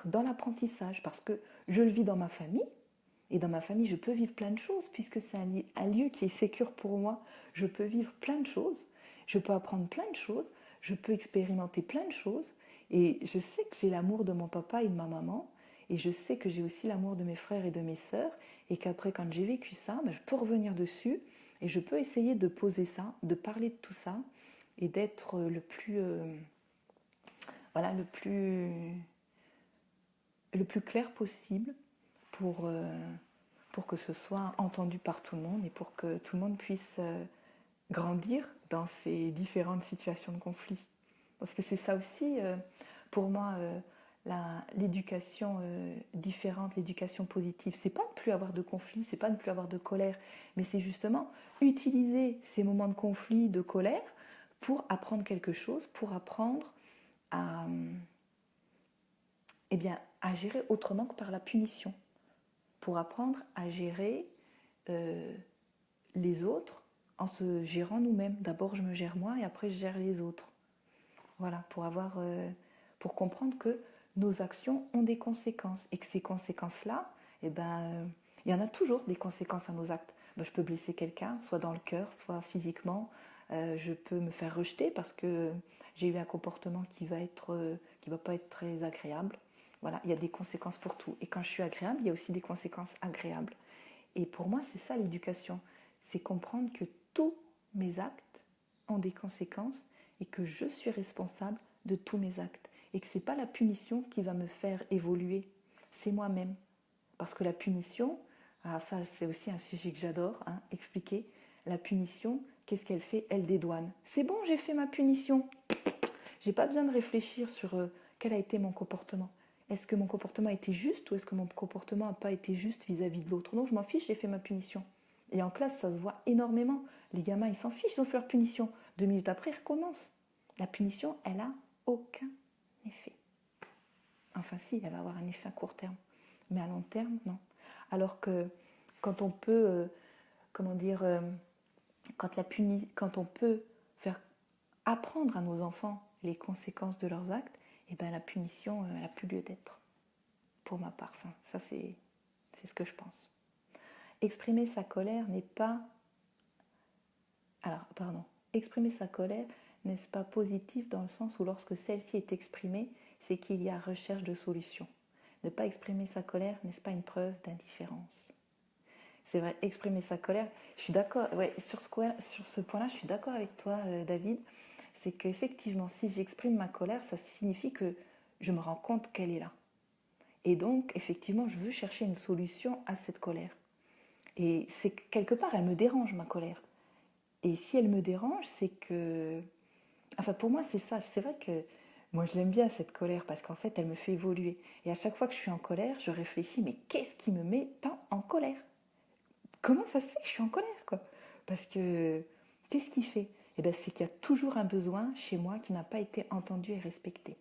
dans l'apprentissage, parce que je le vis dans ma famille, et dans ma famille, je peux vivre plein de choses, puisque c'est un lieu qui est sécure pour moi. Je peux vivre plein de choses, je peux apprendre plein de choses, je peux expérimenter plein de choses, et je sais que j'ai l'amour de mon papa et de ma maman, et je sais que j'ai aussi l'amour de mes frères et de mes sœurs, et qu'après, quand j'ai vécu ça, ben, je peux revenir dessus, et je peux essayer de poser ça, de parler de tout ça, et d'être le plus, voilà, le plus clair possible pour que ce soit entendu par tout le monde et pour que tout le monde puisse grandir dans ces différentes situations de conflit. Parce que c'est ça aussi, pour moi, l'éducation différente, l'éducation positive. C'est pas ne plus avoir de conflit, c'est pas ne plus avoir de colère, mais c'est justement utiliser ces moments de conflit, de colère, pour apprendre quelque chose, pour apprendre à, eh bien, à gérer autrement que par la punition, pour apprendre à gérer euh, les autres en se gérant nous-mêmes. D'abord, je me gère moi et après, je gère les autres. Voilà, pour comprendre que nos actions ont des conséquences et que ces conséquences-là, eh ben, il y en a toujours des conséquences à nos actes. Ben, je peux blesser quelqu'un, soit dans le cœur, soit physiquement. Je peux me faire rejeter parce que j'ai eu un comportement qui va pas être très agréable. Voilà, il y a des conséquences pour tout. Et quand je suis agréable, il y a aussi des conséquences agréables. Et pour moi, c'est ça l'éducation. C'est comprendre que tous mes actes ont des conséquences et que je suis responsable de tous mes actes. et que ce n'est pas la punition qui va me faire évoluer, c'est moi-même. Parce que la punition, alors ça c'est aussi un sujet que j'adore, hein, expliquer, la punition, qu'est-ce qu'elle fait? Elle dédouane. C'est bon, j'ai fait ma punition. J'ai pas besoin de réfléchir sur quel a été mon comportement. Est-ce que mon comportement a été juste ou est-ce que mon comportement n'a pas été juste vis-à-vis de l'autre? Non, je m'en fiche, j'ai fait ma punition. Et en classe, ça se voit énormément. Les gamins, ils s'en fichent, ils ont fait leur punition. 2 minutes après, ils recommencent. La punition, elle a aucun effet. Enfin si, elle va avoir un effet à court terme. Mais à long terme, non. Alors que quand on peut, comment dire, quand on peut faire apprendre à nos enfants les conséquences de leurs actes, et ben la punition, elle n'a plus lieu d'être. Pour ma part, enfin, ça c'est ce que je pense. Exprimer sa colère n'est pas... Alors, pardon. Exprimer sa colère n'est-ce pas positif dans le sens où lorsque celle-ci est exprimée, c'est qu'il y a recherche de solutions. Ne pas exprimer sa colère n'est-ce pas une preuve d'indifférence? C'est vrai, exprimer sa colère, je suis d'accord, ouais, sur ce point-là, je suis d'accord avec toi, David, c'est qu'effectivement, si j'exprime ma colère, ça signifie que je me rends compte qu'elle est là. Et donc, effectivement, je veux chercher une solution à cette colère. Et c'est quelque part, elle me dérange, ma colère. Et si elle me dérange, c'est que... Enfin, pour moi, c'est ça. C'est vrai que moi, je l'aime bien, cette colère, parce qu'en fait, elle me fait évoluer. Et à chaque fois que je suis en colère, je réfléchis, mais qu'est-ce qui me met tant en colère? Comment ça se fait que je suis en colère, quoi? Parce que, qu'est-ce qui fait? Eh bien, c'est qu'il y a toujours un besoin chez moi qui n'a pas été entendu et respecté.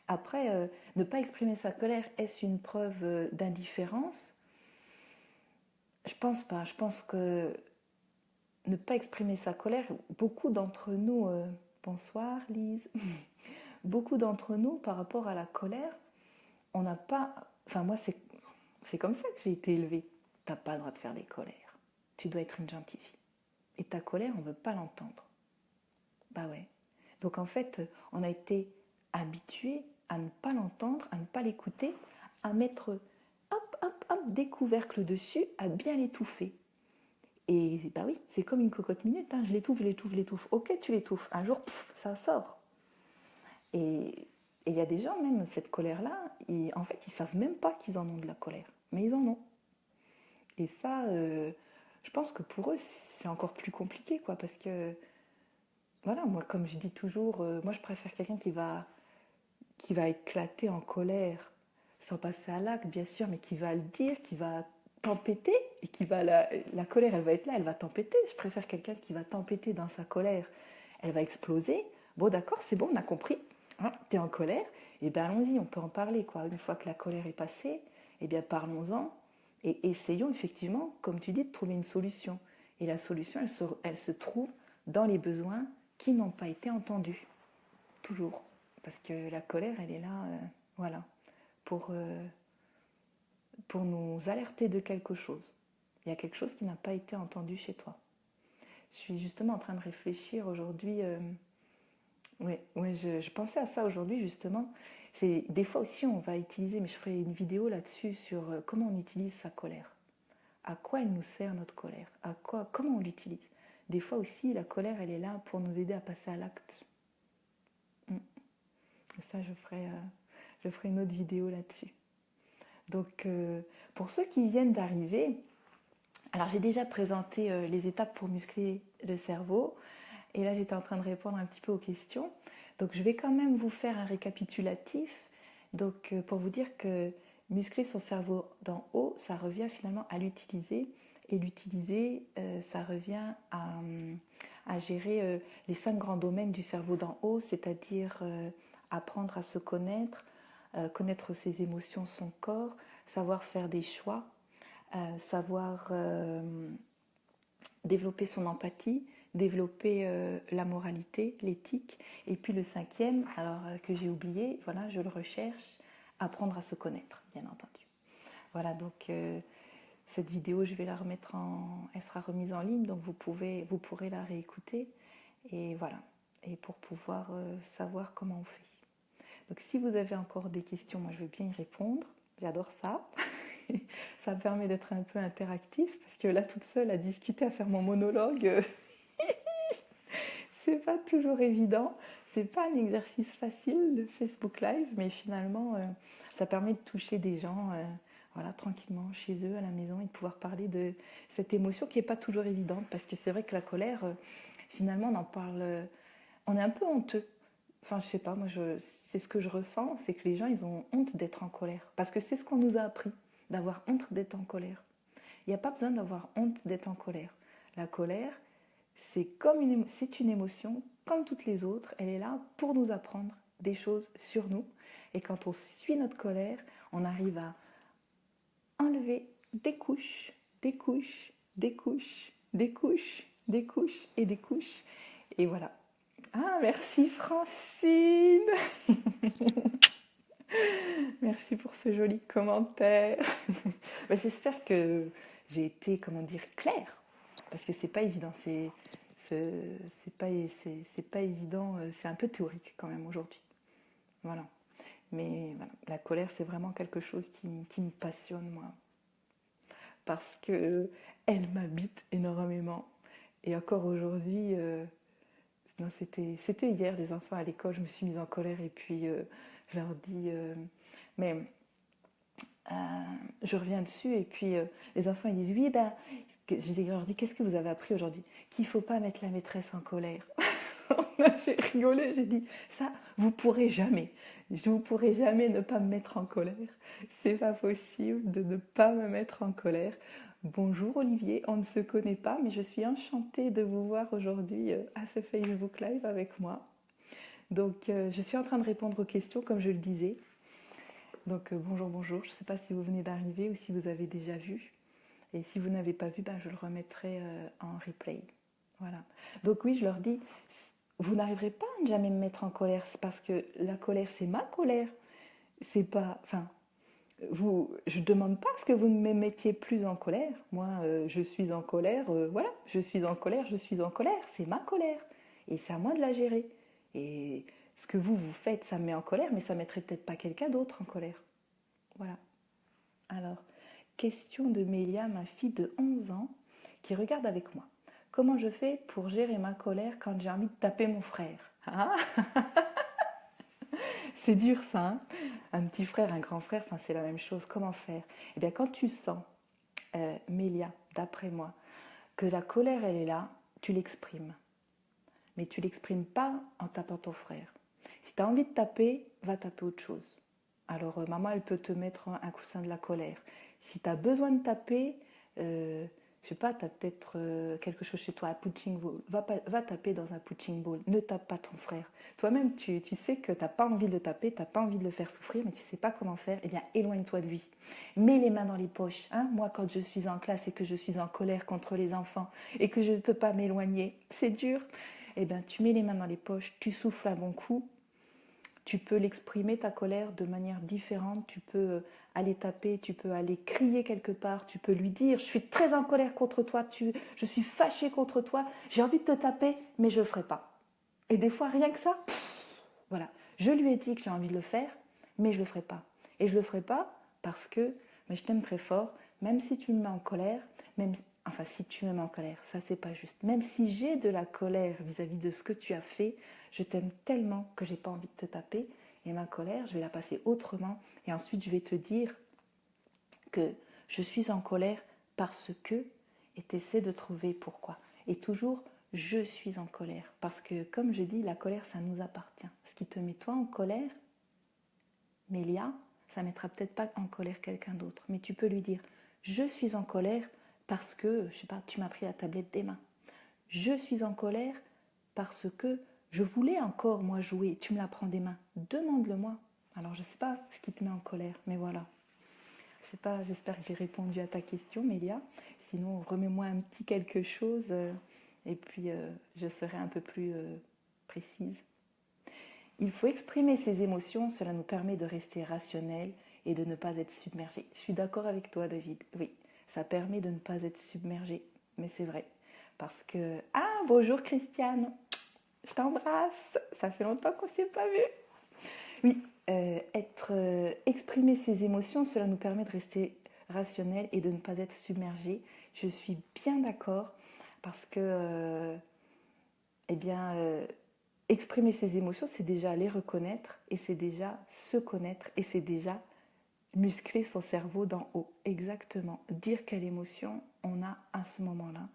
Après, ne pas exprimer sa colère, est-ce une preuve d'indifférence? Je pense pas. Je pense que ne pas exprimer sa colère, beaucoup d'entre nous, bonsoir Lise, beaucoup d'entre nous, par rapport à la colère, on n'a pas... Enfin, moi, c'est comme ça que j'ai été élevée. T'as pas le droit de faire des colères. Tu dois être une gentille fille. Et ta colère, on ne veut pas l'entendre. Bah ouais. Donc en fait, on a été habitué à ne pas l'entendre, à ne pas l'écouter, à mettre des couvercles dessus, à bien l'étouffer. Et bah oui, c'est comme une cocotte minute, hein. Je l'étouffe. Ok, tu l'étouffes. Un jour, ça sort. Et il y a des gens, même cette colère-là, en fait, ils savent même pas qu'ils en ont de la colère. Mais ils en ont. Et ça, je pense que pour eux, c'est encore plus compliqué, quoi. Parce que, voilà, moi, comme je dis toujours, moi, je préfère quelqu'un qui va éclater en colère, sans passer à l'acte, bien sûr, mais qui va le dire, qui va tempêter, et qui va la colère, elle va être là, elle va tempêter. Je préfère quelqu'un qui va tempêter dans sa colère, elle va exploser. Bon, d'accord, c'est bon, on a compris. Hein, t'es en colère, et bien allons-y, on peut en parler, quoi. Une fois que la colère est passée, eh bien parlons-en et essayons effectivement, comme tu dis, de trouver une solution. Et la solution, elle se trouve dans les besoins qui n'ont pas été entendus, toujours. Parce que la colère, elle est là, voilà, pour, euh, pour nous alerter de quelque chose. Il y a quelque chose qui n'a pas été entendu chez toi. Je suis justement en train de réfléchir aujourd'hui. Je pensais à ça aujourd'hui justement. C'est des fois aussi on va utiliser, mais je ferai une vidéo là-dessus sur comment on utilise sa colère. À quoi elle nous sert notre colère? Comment on l'utilise? Des fois aussi la colère, elle est là pour nous aider à passer à l'acte. Ça, je ferai une autre vidéo là-dessus. Donc, pour ceux qui viennent d'arriver, alors j'ai déjà présenté les étapes pour muscler le cerveau. Et là, j'étais en train de répondre un petit peu aux questions. Donc, je vais quand même vous faire un récapitulatif. Donc, pour vous dire que muscler son cerveau d'en haut, ça revient finalement à l'utiliser. Et l'utiliser, ça revient à gérer les 5 grands domaines du cerveau d'en haut, c'est-à-dire apprendre à se connaître, connaître ses émotions, son corps, savoir faire des choix, savoir développer son empathie, développer la moralité, l'éthique. Et puis le 5e, alors que j'ai oublié, voilà, je le recherche, apprendre à se connaître, bien entendu. Voilà, donc cette vidéo, je vais la remettre elle sera remise en ligne, donc vous pourrez la réécouter. Et voilà, et pour pouvoir savoir comment on fait. Donc si vous avez encore des questions, moi je veux bien y répondre, j'adore ça. Ça me permet d'être un peu interactif, parce que là toute seule à discuter, à faire mon monologue, c'est pas toujours évident. C'est pas un exercice facile, le Facebook Live, mais finalement, ça permet de toucher des gens, voilà, tranquillement chez eux, à la maison, et de pouvoir parler de cette émotion qui n'est pas toujours évidente, parce que c'est vrai que la colère, finalement, on en parle, on est un peu honteux. Enfin, je sais pas, moi, c'est ce que je ressens, c'est que les gens, ils ont honte d'être en colère, parce que c'est ce qu'on nous a appris, d'avoir honte d'être en colère. Il n'y a pas besoin d'avoir honte d'être en colère. La colère, c'est une émotion comme toutes les autres. Elle est là pour nous apprendre des choses sur nous. Et quand on suit notre colère, on arrive à enlever des couches, des couches, des couches, des couches, des couches et des couches. Et voilà. Ah, merci Francine. Merci pour ce joli commentaire. J'espère que j'ai été, comment dire, claire. Parce que c'est pas évident, c'est pas évident, c'est un peu théorique quand même aujourd'hui. Voilà. Mais voilà, la colère, c'est vraiment quelque chose qui me passionne, moi. Parce que elle m'habite énormément. Et encore aujourd'hui, non, c'était hier, les enfants à l'école, je me suis mise en colère et puis je leur dis, mais euh, je reviens dessus et puis les enfants ils disent oui, ben, je leur dis qu'est-ce que vous avez appris aujourd'hui? Qu'il ne faut pas mettre la maîtresse en colère. J'ai rigolé, j'ai dit ça, vous pourrez jamais. Je vous pourrez jamais ne pas me mettre en colère. C'est pas possible de ne pas me mettre en colère. Bonjour Olivier, on ne se connaît pas, mais je suis enchantée de vous voir aujourd'hui à ce Facebook Live avec moi. Donc je suis en train de répondre aux questions comme je le disais. Donc bonjour, bonjour. Je ne sais pas si vous venez d'arriver ou si vous avez déjà vu. Et si vous n'avez pas vu, ben, je le remettrai en replay. Voilà. Donc oui, je leur dis, vous n'arriverez pas à ne jamais me mettre en colère. C'est parce que la colère, c'est ma colère. C'est pas... Enfin, je ne demande pas à ce que vous ne me mettiez plus en colère. Moi, je suis en colère, voilà. Je suis en colère, je suis en colère. C'est ma colère. Et c'est à moi de la gérer. Et ce que vous faites, ça me met en colère, mais ça ne mettrait peut-être pas quelqu'un d'autre en colère. Voilà. Alors, question de Mélia, ma fille de 11 ans, qui regarde avec moi. Comment je fais pour gérer ma colère quand j'ai envie de taper mon frère? Ah, c'est dur ça, hein. Un petit frère, un grand frère, enfin, c'est la même chose. Comment faire? Eh bien, quand tu sens, Mélia, d'après moi, que la colère, elle est là, tu l'exprimes. Mais tu l'exprimes pas en tapant ton frère. Si tu as envie de taper, va taper autre chose. Alors, maman, elle peut te mettre un coussin de la colère. Si tu as besoin de taper, je sais pas, tu as peut-être quelque chose chez toi, un punching ball. Va taper dans un punching ball. Ne tape pas ton frère. Toi-même, tu sais que tu n'as pas envie de le taper, tu n'as pas envie de le faire souffrir, mais tu ne sais pas comment faire. Eh bien, éloigne-toi de lui. Mets les mains dans les poches. Hein. Moi, quand je suis en classe et que je suis en colère contre les enfants et que je ne peux pas m'éloigner, c'est dur. Eh bien, tu mets les mains dans les poches, tu souffles un bon coup. Tu peux l'exprimer, ta colère, de manière différente. Tu peux aller taper, tu peux aller crier quelque part. Tu peux lui dire, je suis très en colère contre toi, je suis fâchée contre toi, j'ai envie de te taper, mais je ne le ferai pas. Et des fois, rien que ça, voilà. Je lui ai dit que j'ai envie de le faire, mais je ne le ferai pas. Et je ne le ferai pas parce que mais je t'aime très fort, même si tu me mets en colère, enfin si tu me mets en colère, ça c'est pas juste. Même si j'ai de la colère vis-à-vis de ce que tu as fait, je t'aime tellement que j'ai pas envie de te taper. Et ma colère, je vais la passer autrement. Et ensuite, je vais te dire que je suis en colère parce que, et t'essaies de trouver pourquoi. Et toujours, je suis en colère. Parce que, comme je dis, la colère, ça nous appartient. Ce qui te met toi en colère, Mélia, ça ne mettra peut-être pas en colère quelqu'un d'autre. Mais tu peux lui dire, je suis en colère parce que, je sais pas, tu m'as pris la tablette des mains. Je suis en colère parce que je voulais encore, moi, jouer. Tu me la prends des mains. Demande-le-moi. Alors, je ne sais pas ce qui te met en colère, mais voilà. Je sais pas, j'espère que j'ai répondu à ta question, Mélia. Sinon, remets-moi un petit quelque chose et puis je serai un peu plus précise. Il faut exprimer ses émotions, cela nous permet de rester rationnel et de ne pas être submergé. Je suis d'accord avec toi, David. Oui, ça permet de ne pas être submergé, mais c'est vrai. Parce que... Ah, bonjour Christiane, je t'embrasse, ça fait longtemps qu'on ne s'est pas vu. Oui, exprimer ses émotions, cela nous permet de rester rationnel et de ne pas être submergé. Je suis bien d'accord parce que eh bien, exprimer ses émotions, c'est déjà les reconnaître et c'est déjà se connaître et c'est déjà muscler son cerveau d'en haut. Exactement. Dire quelle émotion on a à ce moment-là.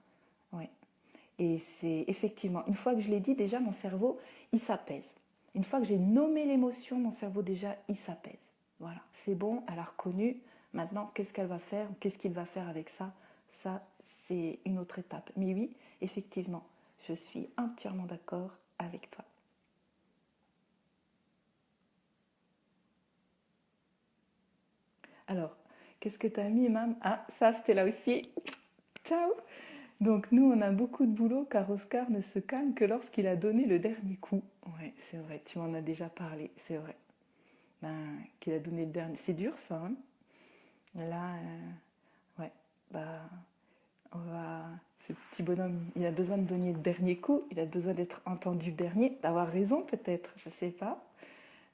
Ouais. Et c'est effectivement, une fois que je l'ai dit, déjà mon cerveau, il s'apaise. Une fois que j'ai nommé l'émotion, mon cerveau déjà, il s'apaise. Voilà, c'est bon, elle a reconnu. Maintenant, qu'est-ce qu'elle va faire? Qu'est-ce qu'il va faire avec ça? Ça, c'est une autre étape. Mais oui, effectivement, je suis entièrement d'accord avec toi. Alors, qu'est-ce que tu as mis, Mam? Ah, ça, c'était là aussi. Ciao! Donc, nous, on a beaucoup de boulot car Oscar ne se calme que lorsqu'il a donné le dernier coup. Ouais, c'est vrai, tu m'en as déjà parlé, c'est vrai. Ben, qu'il a donné le dernier. C'est dur, ça, hein? Là, ouais, bah, on va. Ce petit bonhomme, il a besoin de donner le dernier coup, il a besoin d'être entendu le dernier, d'avoir raison peut-être, je sais pas.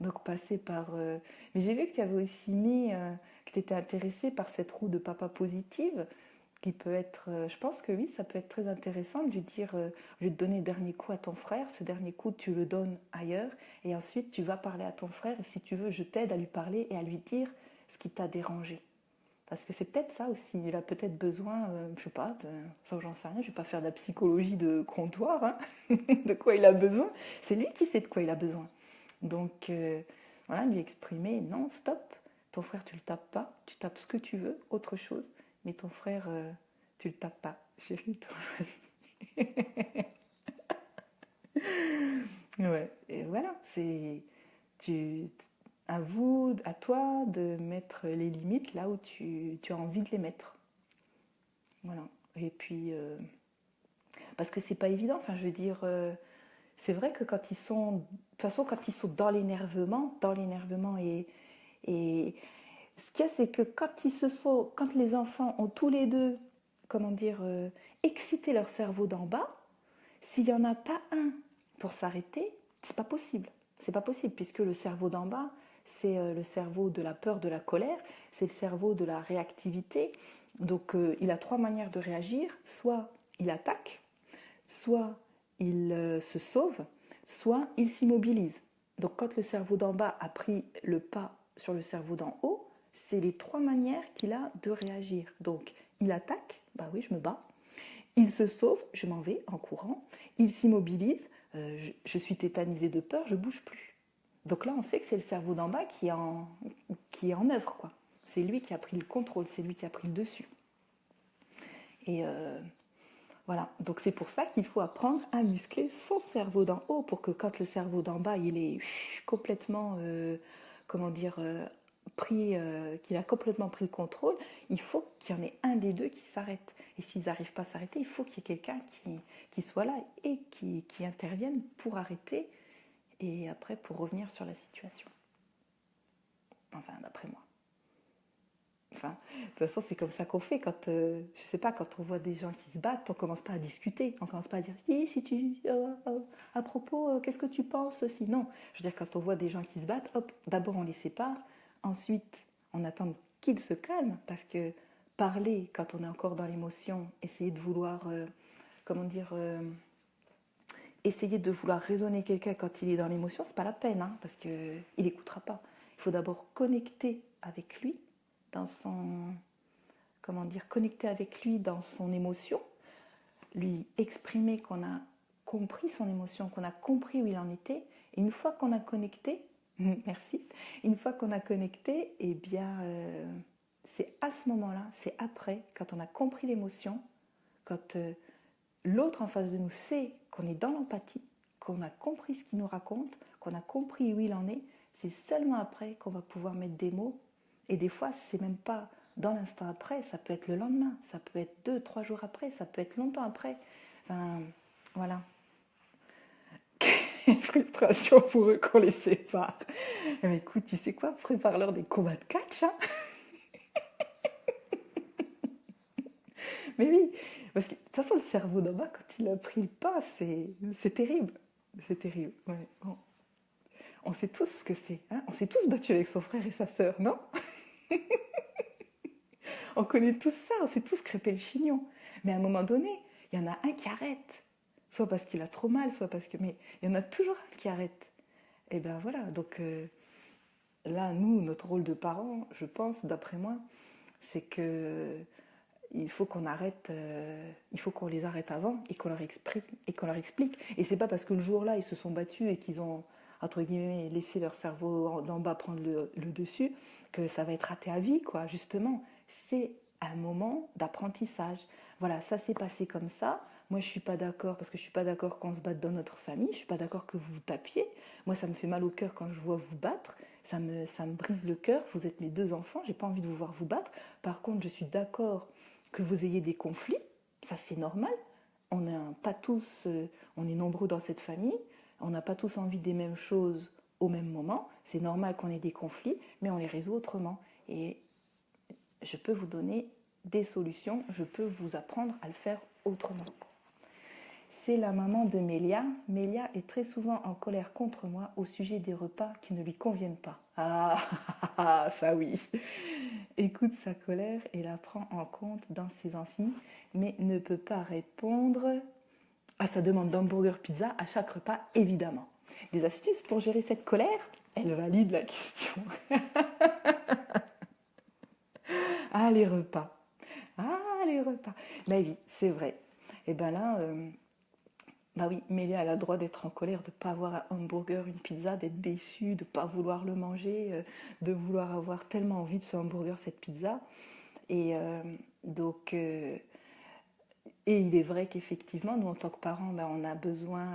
Donc passer par... Mais j'ai vu que tu avais aussi mis, que tu étais intéressée par cette roue de papa positive, qui peut être... je pense que oui, ça peut être très intéressant de lui dire, je vais te donner le dernier coup à ton frère, ce dernier coup tu le donnes ailleurs, et ensuite tu vas parler à ton frère, et si tu veux, je t'aide à lui parler et à lui dire ce qui t'a dérangé. Parce que c'est peut-être ça aussi, il a peut-être besoin, je sais pas, ça j'en sais rien, je vais pas faire de la psychologie de comptoir, hein, de quoi il a besoin. C'est lui qui sait de quoi il a besoin. Donc voilà, lui exprimer, non, stop, ton frère tu le tapes pas, tu tapes ce que tu veux, autre chose, mais ton frère tu le tapes pas, chérie. Ouais, et voilà, c'est tu, à vous, à toi de mettre les limites là où tu as envie de les mettre. Voilà. Et puis, parce que c'est pas évident, enfin, je veux dire, c'est vrai que quand ils sont, de toute façon, quand ils sont dans l'énervement et ce qu'il y a, c'est que quand ils se sont, quand les enfants ont tous les deux, comment dire, excité leur cerveau d'en bas, s'il n'y en a pas un pour s'arrêter, c'est pas possible. C'est pas possible, puisque le cerveau d'en bas, c'est le cerveau de la peur, de la colère, c'est le cerveau de la réactivité. Donc il a trois manières de réagir. Soit il attaque, soit il se sauve, soit il s'immobilise. Donc quand le cerveau d'en bas a pris le pas sur le cerveau d'en haut, c'est les trois manières qu'il a de réagir. Donc il attaque, bah oui, je me bats. Il se sauve, je m'en vais en courant. Il s'immobilise, je suis tétanisée de peur, je bouge plus. Donc là, on sait que c'est le cerveau d'en bas qui est en œuvre, quoi. C'est lui qui a pris le contrôle, c'est lui qui a pris le dessus. Et voilà, donc c'est pour ça qu'il faut apprendre à muscler son cerveau d'en haut pour que quand le cerveau d'en bas il est complètement, comment dire, pris, qu'il a complètement pris le contrôle, il faut qu'il y en ait un des deux qui s'arrête. Et s'ils n'arrivent pas à s'arrêter, il faut qu'il y ait quelqu'un qui soit là et qui intervienne pour arrêter et après pour revenir sur la situation. Enfin, d'après moi. Enfin, de toute façon, c'est comme ça qu'on fait quand, je sais pas, quand on voit des gens qui se battent, on commence pas à discuter, on commence pas à dire si tu, à propos, qu'est-ce que tu penses aussi. Non, je veux dire quand on voit des gens qui se battent, hop, d'abord on les sépare, ensuite on attend qu'ils se calment parce que parler quand on est encore dans l'émotion, essayer de vouloir, comment dire, essayer de vouloir raisonner quelqu'un quand il est dans l'émotion, c'est pas la peine, hein, parce que il écoutera pas. Il faut d'abord connecter avec lui dans son, comment dire, connecter avec lui dans son émotion, lui exprimer qu'on a compris son émotion, qu'on a compris où il en était. Et une fois qu'on a connecté, merci, une fois qu'on a connecté, eh bien, c'est à ce moment-là, c'est après, quand on a compris l'émotion, quand l'autre en face de nous sait qu'on est dans l'empathie, qu'on a compris ce qu'il nous raconte, qu'on a compris où il en est, c'est seulement après qu'on va pouvoir mettre des mots. Et des fois, c'est même pas dans l'instant après, ça peut être le lendemain, ça peut être 2, 3 jours après, ça peut être longtemps après. Enfin, voilà. Quelle frustration pour eux qu'on les sépare. Mais écoute, tu sais quoi, prépare-leur des combats de catch, hein. Mais oui, parce que de toute façon, le cerveau d'en bas, quand il a pris le pas, c'est terrible. C'est terrible. Ouais. On sait tous ce que c'est. Hein, on s'est tous battus avec son frère et sa sœur, non? On connaît tous ça, on s'est tous crêpé le chignon. Mais à un moment donné, il y en a un qui arrête. soit parce qu'il a trop mal, soit parce que... Mais il y en a toujours un qui arrête. Et ben voilà, donc là, nous, notre rôle de parents, je pense, d'après moi, c'est que il faut qu'on arrête, il faut qu'on les arrête avant et qu'on leur explique. Et c'est pas parce que le jour-là, ils se sont battus et qu'ils ont, entre guillemets, laissé leur cerveau d'en bas prendre le dessus, que ça va être raté à vie, quoi. Justement, c'est un moment d'apprentissage. Voilà, ça s'est passé comme ça. Moi, je suis pas d'accord parce que je suis pas d'accord qu'on se batte dans notre famille. Je suis pas d'accord que vous vous tapiez. Moi, ça me fait mal au cœur quand je vois vous battre. Ça me brise le cœur. Vous êtes mes deux enfants. J'ai pas envie de vous voir vous battre. Par contre, je suis d'accord que vous ayez des conflits, ça c'est normal. On n'est pas tous, on est nombreux dans cette famille, on n'a pas tous envie des mêmes choses au même moment. C'est normal qu'on ait des conflits, mais on les résout autrement. Et je peux vous donner des solutions, je peux vous apprendre à le faire autrement. C'est la maman de Mélia. Mélia est très souvent en colère contre moi au sujet des repas qui ne lui conviennent pas. Ah, ça oui. Écoute sa colère et la prend en compte dans ses amphis, mais ne peut pas répondre à sa demande d'hamburger pizza à chaque repas, évidemment. Des astuces pour gérer cette colère? Elle valide la question. Ah, les repas. Ah, les repas. Mais oui, c'est vrai. Et bien là, bah oui, Mélia, elle a le droit d'être en colère, de ne pas avoir un hamburger, une pizza, d'être déçue, de ne pas vouloir le manger, de vouloir avoir tellement envie de ce hamburger, cette pizza. Et donc, et il est vrai qu'effectivement, nous, en tant que parents, ben, on a besoin,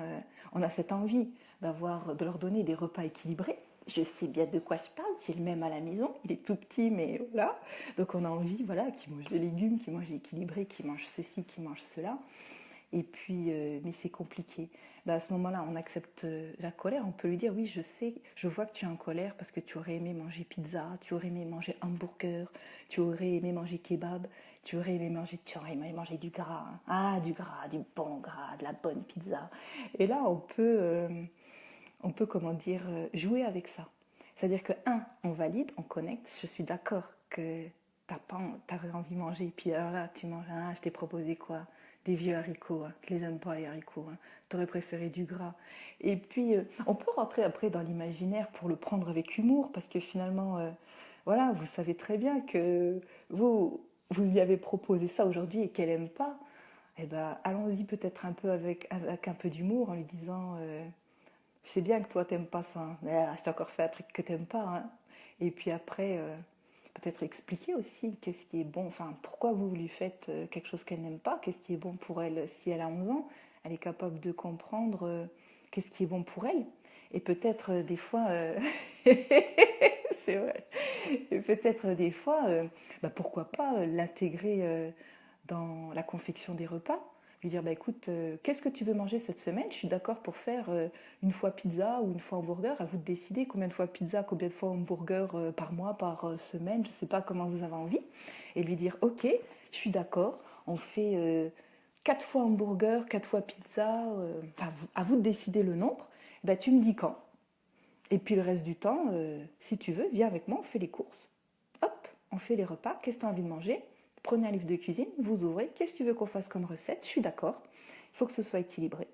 on a cette envie de leur donner des repas équilibrés. Je sais bien de quoi je parle, j'ai le même à la maison, il est tout petit, mais voilà. Donc on a envie, voilà, qu'ils mangent des légumes, qu'ils mangent équilibré, qu'ils mangent ceci, qu'ils mangent cela. Et puis, mais c'est compliqué. Ben, à ce moment-là, on accepte la colère. On peut lui dire, oui, je sais, je vois que tu es en colère parce que tu aurais aimé manger pizza, tu aurais aimé manger hamburger, tu aurais aimé manger kebab, tu aurais aimé manger du gras. Hein. Ah, du gras, du bon gras, de la bonne pizza. Et là, on peut comment dire, jouer avec ça. C'est-à-dire que, on valide, on connecte. Je suis d'accord que t'aurais envie de manger. Et puis alors là, tu manges, je t'ai proposé quoi? Des vieux haricots, hein. Tu les aimes pas les haricots, hein. T'aurais préféré du gras. Et puis, on peut rentrer après dans l'imaginaire pour le prendre avec humour, parce que finalement, voilà, vous savez très bien que vous lui avez proposé ça aujourd'hui et qu'elle aime pas. Eh ben, allons-y peut-être un peu avec un peu d'humour en lui disant, je sais bien que toi t'aimes pas ça, hein. Je t'ai encore fait un truc que t'aimes pas, hein. Et puis après, peut-être expliquer aussi qu'est-ce qui est bon, enfin pourquoi vous lui faites quelque chose qu'elle n'aime pas, qu'est-ce qui est bon pour elle si elle a 11 ans, elle est capable de comprendre qu'est-ce qui est bon pour elle. Et peut-être des fois, c'est vrai, et peut-être des fois, pourquoi pas l'intégrer dans la confection des repas, lui dire bah écoute, qu'est-ce que tu veux manger cette semaine? Je suis d'accord pour faire une fois pizza ou une fois hamburger, à vous de décider combien de fois pizza, combien de fois hamburger par mois, par semaine, je ne sais pas comment vous avez envie, et lui dire ok, je suis d'accord, on fait 4 fois hamburger, 4 fois pizza, à vous de décider le nombre, bah, tu me dis quand. Et puis le reste du temps, si tu veux, viens avec moi, on fait les courses. Hop, on fait les repas, qu'est-ce que tu as envie de manger? Prenez un livre de cuisine, vous ouvrez, qu'est-ce que tu veux qu'on fasse comme recette? Je suis d'accord, il faut que ce soit équilibré.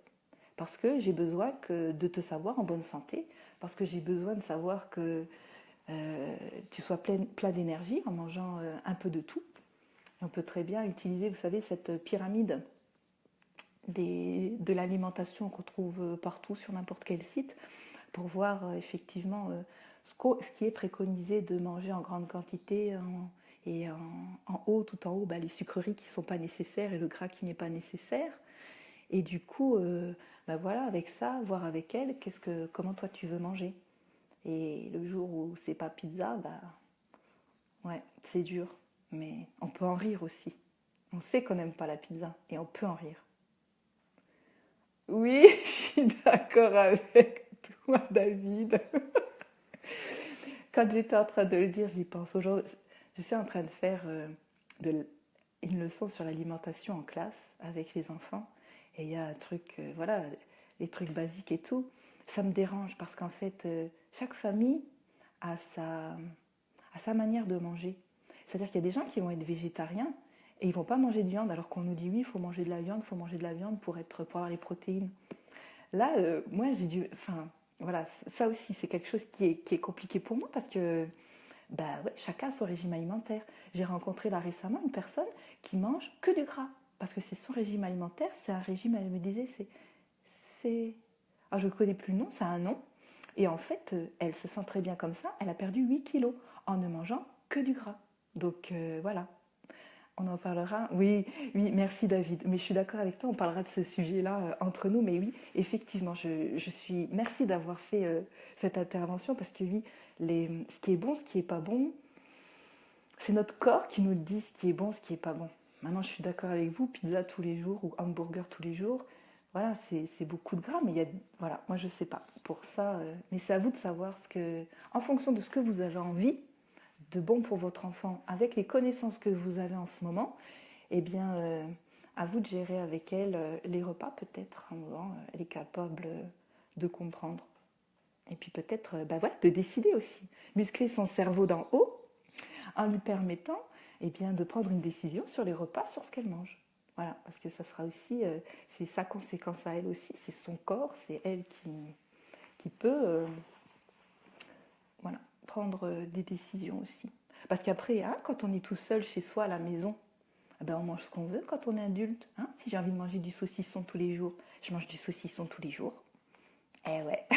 Parce que j'ai besoin de te savoir en bonne santé, parce que j'ai besoin de savoir que tu sois plein d'énergie en mangeant un peu de tout. Et on peut très bien utiliser, vous savez, cette pyramide de l'alimentation qu'on trouve partout sur n'importe quel site pour voir effectivement ce qui est préconisé de manger en grande quantité et en haut, tout en haut, les sucreries qui ne sont pas nécessaires et le gras qui n'est pas nécessaire. Et du coup, voilà, avec ça, voir avec elle, comment toi tu veux manger. Et le jour où c'est pas pizza, ouais, c'est dur, mais on peut en rire aussi. On sait qu'on n'aime pas la pizza et on peut en rire. Oui, je suis d'accord avec toi, David. Quand j'étais en train de le dire, j'y pense. Aujourd'hui, je suis en train de faire une leçon sur l'alimentation en classe avec les enfants. Et il y a un truc, voilà, les trucs basiques et tout. Ça me dérange parce qu'en fait, chaque famille a sa manière de manger. C'est-à-dire qu'il y a des gens qui vont être végétariens et ils vont pas manger de viande, alors qu'on nous dit oui, il faut manger de la viande, il faut manger de la viande pour avoir les protéines. Là, moi, j'ai dû, enfin, voilà, ça aussi, c'est quelque chose qui est compliqué pour moi parce que bah ouais, chacun a son régime alimentaire. J'ai rencontré là récemment une personne qui mange que du gras parce que c'est son régime alimentaire, c'est un régime, elle me disait, c'est, ah, je ne connais plus le nom, c'est un nom. Et en fait, elle se sent très bien comme ça, elle a perdu 8 kilos en ne mangeant que du gras. Donc voilà, on en parlera. Oui, oui, merci David. Mais je suis d'accord avec toi, on parlera de ce sujet-là entre nous. Mais oui, effectivement, je suis. Merci d'avoir fait cette intervention parce que oui, ce qui est bon, ce qui est pas bon, c'est notre corps qui nous dit ce qui est bon, ce qui est pas bon. Maintenant, je suis d'accord avec vous, pizza tous les jours ou hamburger tous les jours. Voilà, c'est beaucoup de gras, mais il y a, voilà, moi je sais pas. Pour ça, mais c'est à vous de savoir ce que, en fonction de ce que vous avez envie, de bon pour votre enfant, avec les connaissances que vous avez en ce moment, eh bien, à vous de gérer avec elle les repas, peut-être, en disant, elle est capable de comprendre. Et puis peut-être, bah voilà, de décider aussi. Muscler son cerveau d'en haut en lui permettant eh bien, de prendre une décision sur les repas, sur ce qu'elle mange. Voilà, parce que ça sera aussi, c'est sa conséquence à elle aussi, c'est son corps, c'est elle qui peut voilà, prendre des décisions aussi. Parce qu'après, hein, quand on est tout seul chez soi à la maison, eh ben on mange ce qu'on veut quand on est adulte. Hein. Si j'ai envie de manger du saucisson tous les jours, je mange du saucisson tous les jours. Eh ouais.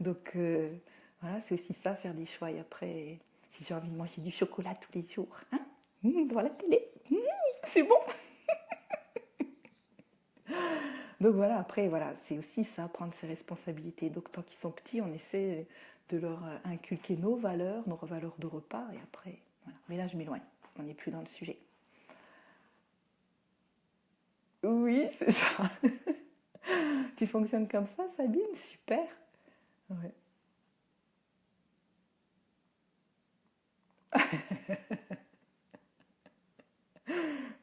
Donc voilà, c'est aussi ça, faire des choix. Et après, si j'ai envie de manger du chocolat tous les jours, hein, devant la télé, c'est bon. Donc voilà, après, voilà, c'est aussi ça, prendre ses responsabilités. Donc tant qu'ils sont petits, on essaie de leur inculquer nos valeurs de repas. Et après, voilà. Mais là, je m'éloigne. On n'est plus dans le sujet. Oui, c'est ça. Tu fonctionnes comme ça, Sabine? Super. Ouais.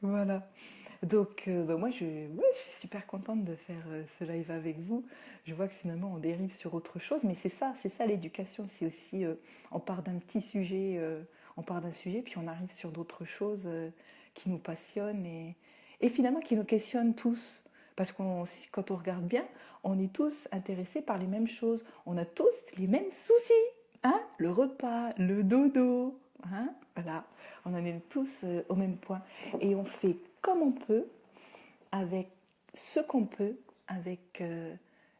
Voilà. Donc, bah, moi, ouais, je suis super contente de faire ce live avec vous. Je vois que finalement, on dérive sur autre chose, mais c'est ça l'éducation. C'est aussi, on part d'un petit sujet, on part d'un sujet, puis on arrive sur d'autres choses qui nous passionnent et finalement qui nous questionnent tous. Parce que quand on regarde bien, on est tous intéressés par les mêmes choses. On a tous les mêmes soucis. Hein, le repas, le dodo. Hein, voilà, on en est tous au même point. Et on fait comme on peut, avec ce qu'on peut, avec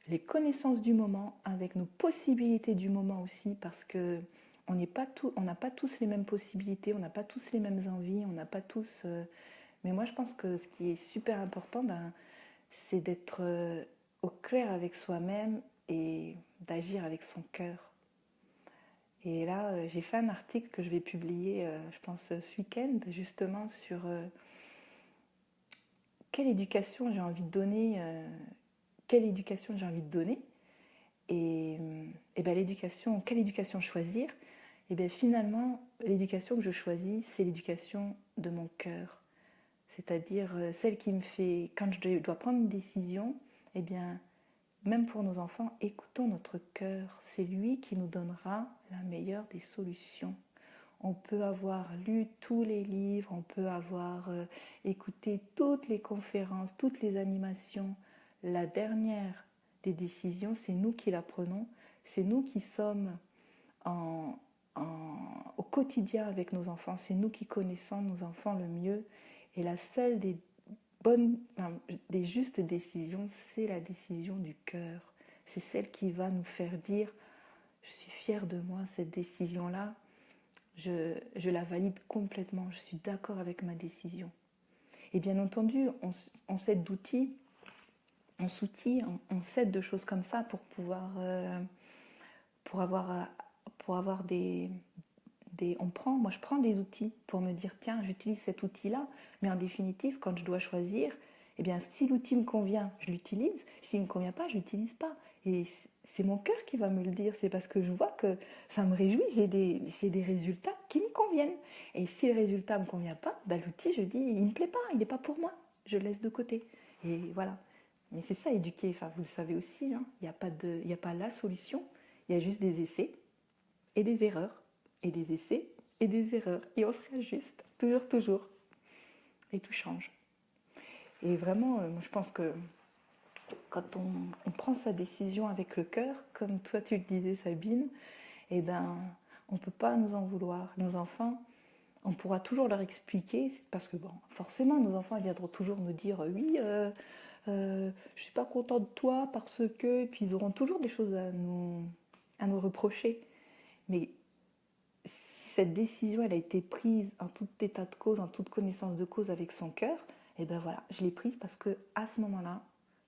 les connaissances du moment, avec nos possibilités du moment aussi, parce que on n'a pas tous les mêmes possibilités, on n'a pas tous les mêmes envies, on n'a pas tous. Mais moi, je pense que ce qui est super important, ben, c'est d'être au clair avec soi-même et d'agir avec son cœur. Et là, j'ai fait un article que je vais publier, je pense, ce week-end, justement sur quelle éducation j'ai envie de donner, quelle éducation j'ai envie de donner, et, et ben l'éducation, quelle éducation choisir. Et bien finalement, l'éducation que je choisis, c'est l'éducation de mon cœur, c'est-à-dire celle qui me fait, quand je dois prendre une décision, eh bien, même pour nos enfants, écoutons notre cœur, c'est lui qui nous donnera la meilleure des solutions. On peut avoir lu tous les livres, on peut avoir écouté toutes les conférences, toutes les animations. La dernière des décisions, c'est nous qui la prenons, c'est nous qui sommes en, au quotidien avec nos enfants, c'est nous qui connaissons nos enfants le mieux. Et la seule des bonnes, enfin, des justes décisions, c'est la décision du cœur. C'est celle qui va nous faire dire, je suis fière de moi, cette décision-là, je la valide complètement, je suis d'accord avec ma décision. Et bien entendu, on s'aide d'outils, on s'outille, on s'aide de choses comme ça pour pouvoir, pour avoir moi je prends des outils pour me dire, tiens, j'utilise cet outil-là, mais en définitive, quand je dois choisir, eh bien, si l'outil me convient, je l'utilise, s'il ne me convient pas, je l'utilise pas. Et c'est mon cœur qui va me le dire, c'est parce que je vois que ça me réjouit, j'ai des résultats qui me conviennent. Et si le résultat ne me convient pas, ben, l'outil, je dis, il ne me plaît pas, il n'est pas pour moi, je le laisse de côté. Et voilà. Mais c'est ça, éduquer, enfin, vous le savez aussi, hein, il n'y a pas la solution, il y a juste des essais et des erreurs, et des essais et des erreurs. Et on se réajuste, toujours, toujours. Et tout change. Et vraiment, moi, je pense que quand on prend sa décision avec le cœur, comme toi tu le disais Sabine, eh ben, on ne peut pas nous en vouloir. Nos enfants, on pourra toujours leur expliquer, parce que bon, forcément, nos enfants ils viendront toujours nous dire oui, je suis pas content de toi parce que, et puis ils auront toujours des choses à nous reprocher. Mais si cette décision elle a été prise en tout état de cause, en toute connaissance de cause avec son cœur, et ben voilà, je l'ai prise parce que à ce moment-là,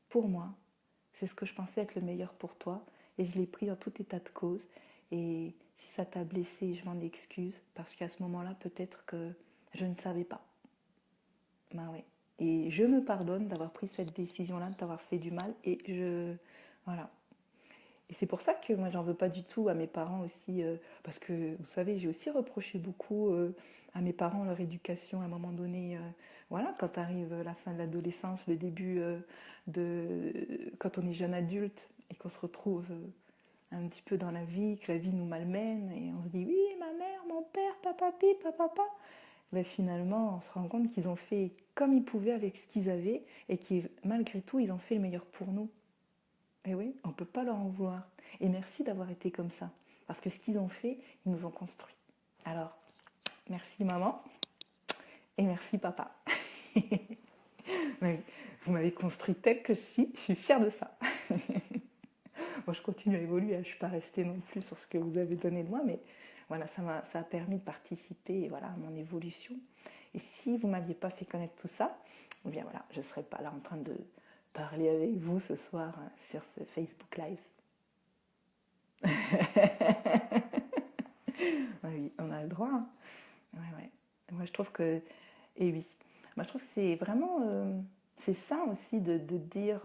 pour moi, c'est ce que je pensais être le meilleur pour toi, et je l'ai pris en tout état de cause. Et si ça t'a blessé, je m'en excuse, parce qu'à ce moment-là, peut-être que je ne savais pas. Ben ouais. Et je me pardonne d'avoir pris cette décision-là, de t'avoir fait du mal, et voilà. Et c'est pour ça que moi, j'en veux pas du tout à mes parents aussi, parce que, vous savez, j'ai aussi reproché beaucoup à mes parents leur éducation à un moment donné. Voilà, quand arrive la fin de l'adolescence, le début quand on est jeune adulte et qu'on se retrouve un petit peu dans la vie, que la vie nous malmène, et on se dit, oui, ma mère, mon père, papa, papa. Mais finalement, on se rend compte qu'ils ont fait comme ils pouvaient avec ce qu'ils avaient, et qui, malgré tout, ils ont fait le meilleur pour nous. Et oui, on ne peut pas leur en vouloir. Et merci d'avoir été comme ça. Parce que ce qu'ils ont fait, ils nous ont construits. Alors, merci maman et merci papa. Vous m'avez construit tel que je suis fière de ça. Moi, je continue à évoluer, je ne suis pas restée non plus sur ce que vous avez donné de moi, mais voilà, ça a permis de participer voilà, à mon évolution. Et si vous ne m'aviez pas fait connaître tout ça, eh bien voilà, je ne serais pas là en train de parler avec vous ce soir sur ce Facebook Live. Oui, on a le droit. Hein. Ouais. Moi, je trouve que... Et oui. Moi, je trouve que c'est vraiment... c'est ça aussi de dire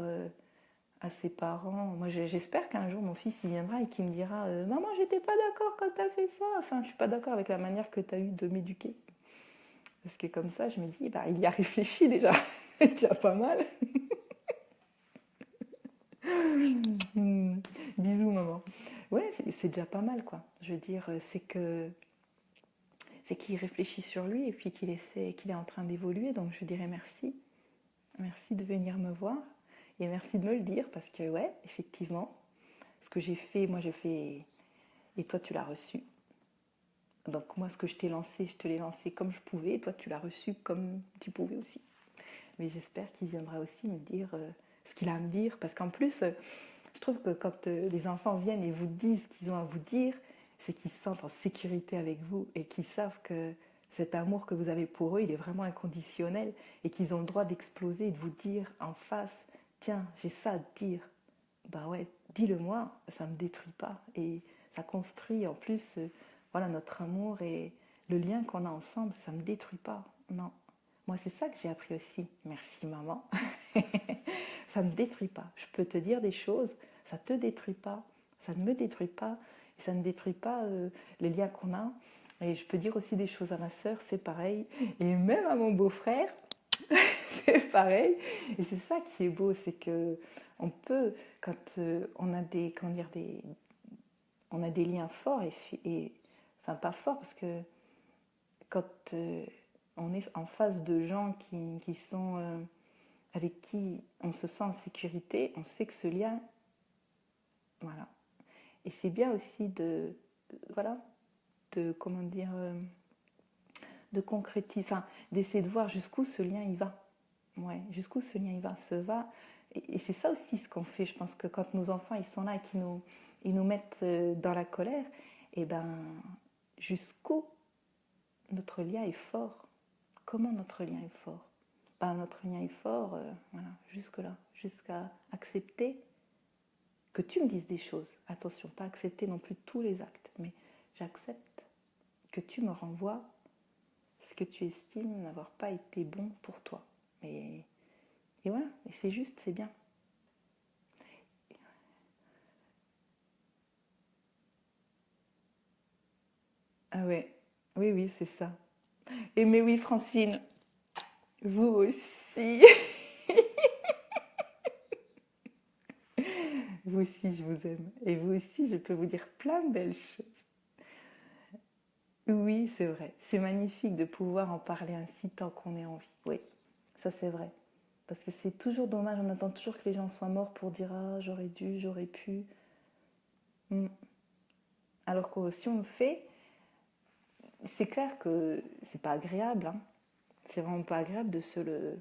à ses parents... Moi, j'espère qu'un jour, mon fils, il viendra et qu'il me dira Maman, j'étais pas d'accord quand t'as fait ça. Enfin, je suis pas d'accord avec la manière que t'as eu de m'éduquer. Parce que comme ça, je me dis, bah, il y a réfléchi déjà. C'est déjà pas mal. Bisous, maman. Ouais, c'est déjà pas mal, quoi. Je veux dire, c'est qu'il réfléchit sur lui et puis qu'il est en train d'évoluer. Donc je dirais merci. Merci de venir me voir et merci de me le dire parce que, ouais, effectivement, ce que j'ai fait, moi j'ai fait et toi tu l'as reçu. Donc moi, ce que je t'ai lancé, je te l'ai lancé comme je pouvais et toi tu l'as reçu comme tu pouvais aussi. Mais j'espère qu'il viendra aussi me dire ce qu'il a à me dire parce qu'en plus, je trouve que quand les enfants viennent et vous disent ce qu'ils ont à vous dire, c'est qu'ils se sentent en sécurité avec vous et qu'ils savent que cet amour que vous avez pour eux, il est vraiment inconditionnel et qu'ils ont le droit d'exploser et de vous dire en face, tiens, j'ai ça à te dire. Bah ouais, dis-le-moi, ça ne me détruit pas. Et ça construit en plus voilà, notre amour et le lien qu'on a ensemble, ça ne me détruit pas. Non. Moi, c'est ça que j'ai appris aussi. Merci maman. Ça ne me détruit pas. Je peux te dire des choses, ça ne te détruit pas, ça ne me détruit pas, et ça ne détruit pas les liens qu'on a. Et je peux dire aussi des choses à ma sœur, c'est pareil. Et même à mon beau-frère, c'est pareil. Et c'est ça qui est beau, c'est que on peut, quand on a on a des liens forts enfin pas forts parce que quand on est en face de gens qui sont avec qui on se sent en sécurité, on sait que ce lien, voilà. Et c'est bien aussi voilà, comment dire, de concrétiser, enfin, d'essayer de voir jusqu'où ce lien il va. Ouais, jusqu'où ce lien il va, et c'est ça aussi ce qu'on fait. Je pense que quand nos enfants ils sont là et ils nous mettent dans la colère, et ben jusqu'où notre lien est fort. Comment notre lien est fort. Ben, notre lien est fort, voilà, jusque-là, jusqu'à accepter que tu me dises des choses. Attention, pas accepter non plus tous les actes, mais j'accepte que tu me renvoies ce que tu estimes n'avoir pas été bon pour toi. Et voilà, et c'est juste, c'est bien. Ah ouais, oui, c'est ça. Et mais oui, Francine, vous aussi. Vous aussi, je vous aime. Et vous aussi, je peux vous dire plein de belles choses. Oui, c'est vrai. C'est magnifique de pouvoir en parler ainsi tant qu'on est en vie. Oui, ça c'est vrai. Parce que c'est toujours dommage, on attend toujours que les gens soient morts pour dire ah j'aurais dû, j'aurais pu. Mm. Alors que si on le fait, c'est clair que c'est pas agréable, hein. C'est vraiment pas agréable de se le.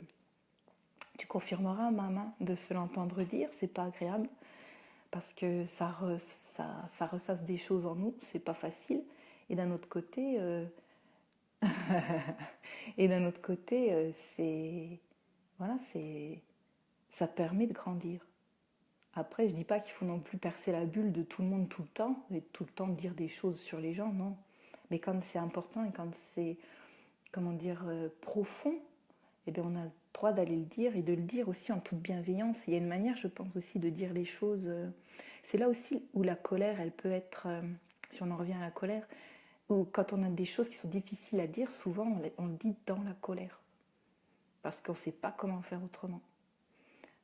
Tu confirmeras, maman, de se l'entendre dire, c'est pas agréable parce que ça ressasse des choses en nous, c'est pas facile. Et d'un autre côté, et d'un autre côté, c'est voilà, c'est ça permet de grandir. Après, je dis pas qu'il faut non plus percer la bulle de tout le monde tout le temps et tout le temps dire des choses sur les gens, non. Mais quand c'est important et quand c'est comment dire profond, eh bien on a le droit d'aller le dire et de le dire aussi en toute bienveillance. Il y a une manière, je pense aussi, de dire les choses. C'est là aussi où la colère, elle peut être, si on en revient à la colère, ou quand on a des choses qui sont difficiles à dire, souvent on le dit dans la colère parce qu'on ne sait pas comment faire autrement.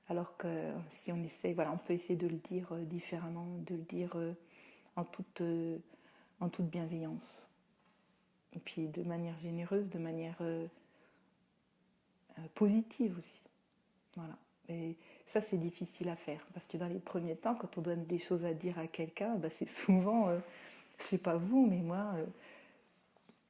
Alors que si on essaie, voilà, on peut essayer de le dire différemment, de le dire en toute bienveillance. Et puis de manière généreuse, de manière positive aussi. Voilà. Et ça, c'est difficile à faire parce que dans les premiers temps, quand on donne des choses à dire à quelqu'un, bah, c'est souvent, je sais pas vous, mais moi,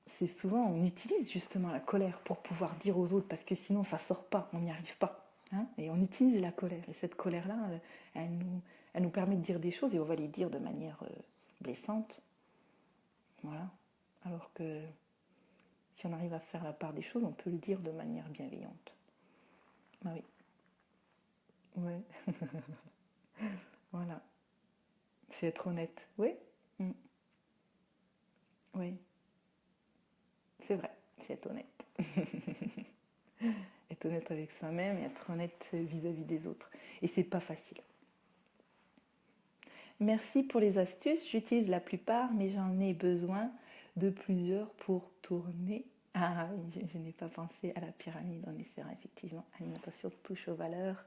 c'est souvent, on utilise justement la colère pour pouvoir dire aux autres parce que sinon ça sort pas, on n'y arrive pas. Hein, et on utilise la colère. Et cette colère-là, elle nous permet de dire des choses et on va les dire de manière blessante. Voilà. Alors que si on arrive à faire la part des choses, on peut le dire de manière bienveillante. Ah oui. Ouais. Voilà. C'est être honnête. Oui. Mm. Oui. C'est vrai. C'est être honnête. Être honnête avec soi-même et être honnête vis-à-vis des autres. Et c'est pas facile. Merci pour les astuces. J'utilise la plupart, mais j'en ai besoin de plusieurs pour tourner. Ah oui, je n'ai pas pensé à la pyramide en essayant effectivement. Alimentation touche aux valeurs.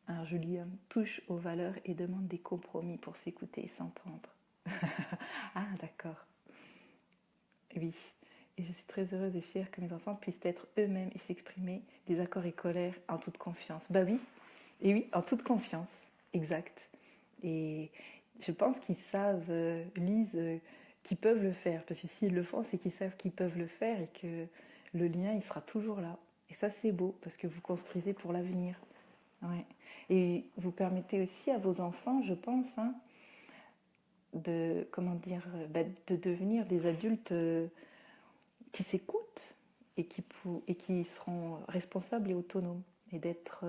Alors Julie touche aux valeurs et demande des compromis pour s'écouter et s'entendre. Ah d'accord. Oui. Et je suis très heureuse et fière que mes enfants puissent être eux-mêmes et s'exprimer des accords et colères en toute confiance. Bah oui. Et oui, en toute confiance. Exact. Et je pense qu'ils savent, lisent, qu'ils peuvent le faire. Parce que s'ils le font, c'est qu'ils savent qu'ils peuvent le faire et que le lien, il sera toujours là. Et ça, c'est beau, parce que vous construisez pour l'avenir. Ouais. Et vous permettez aussi à vos enfants, je pense, hein, de, comment dire, de devenir des adultes qui s'écoutent et qui seront responsables et autonomes. Et d'être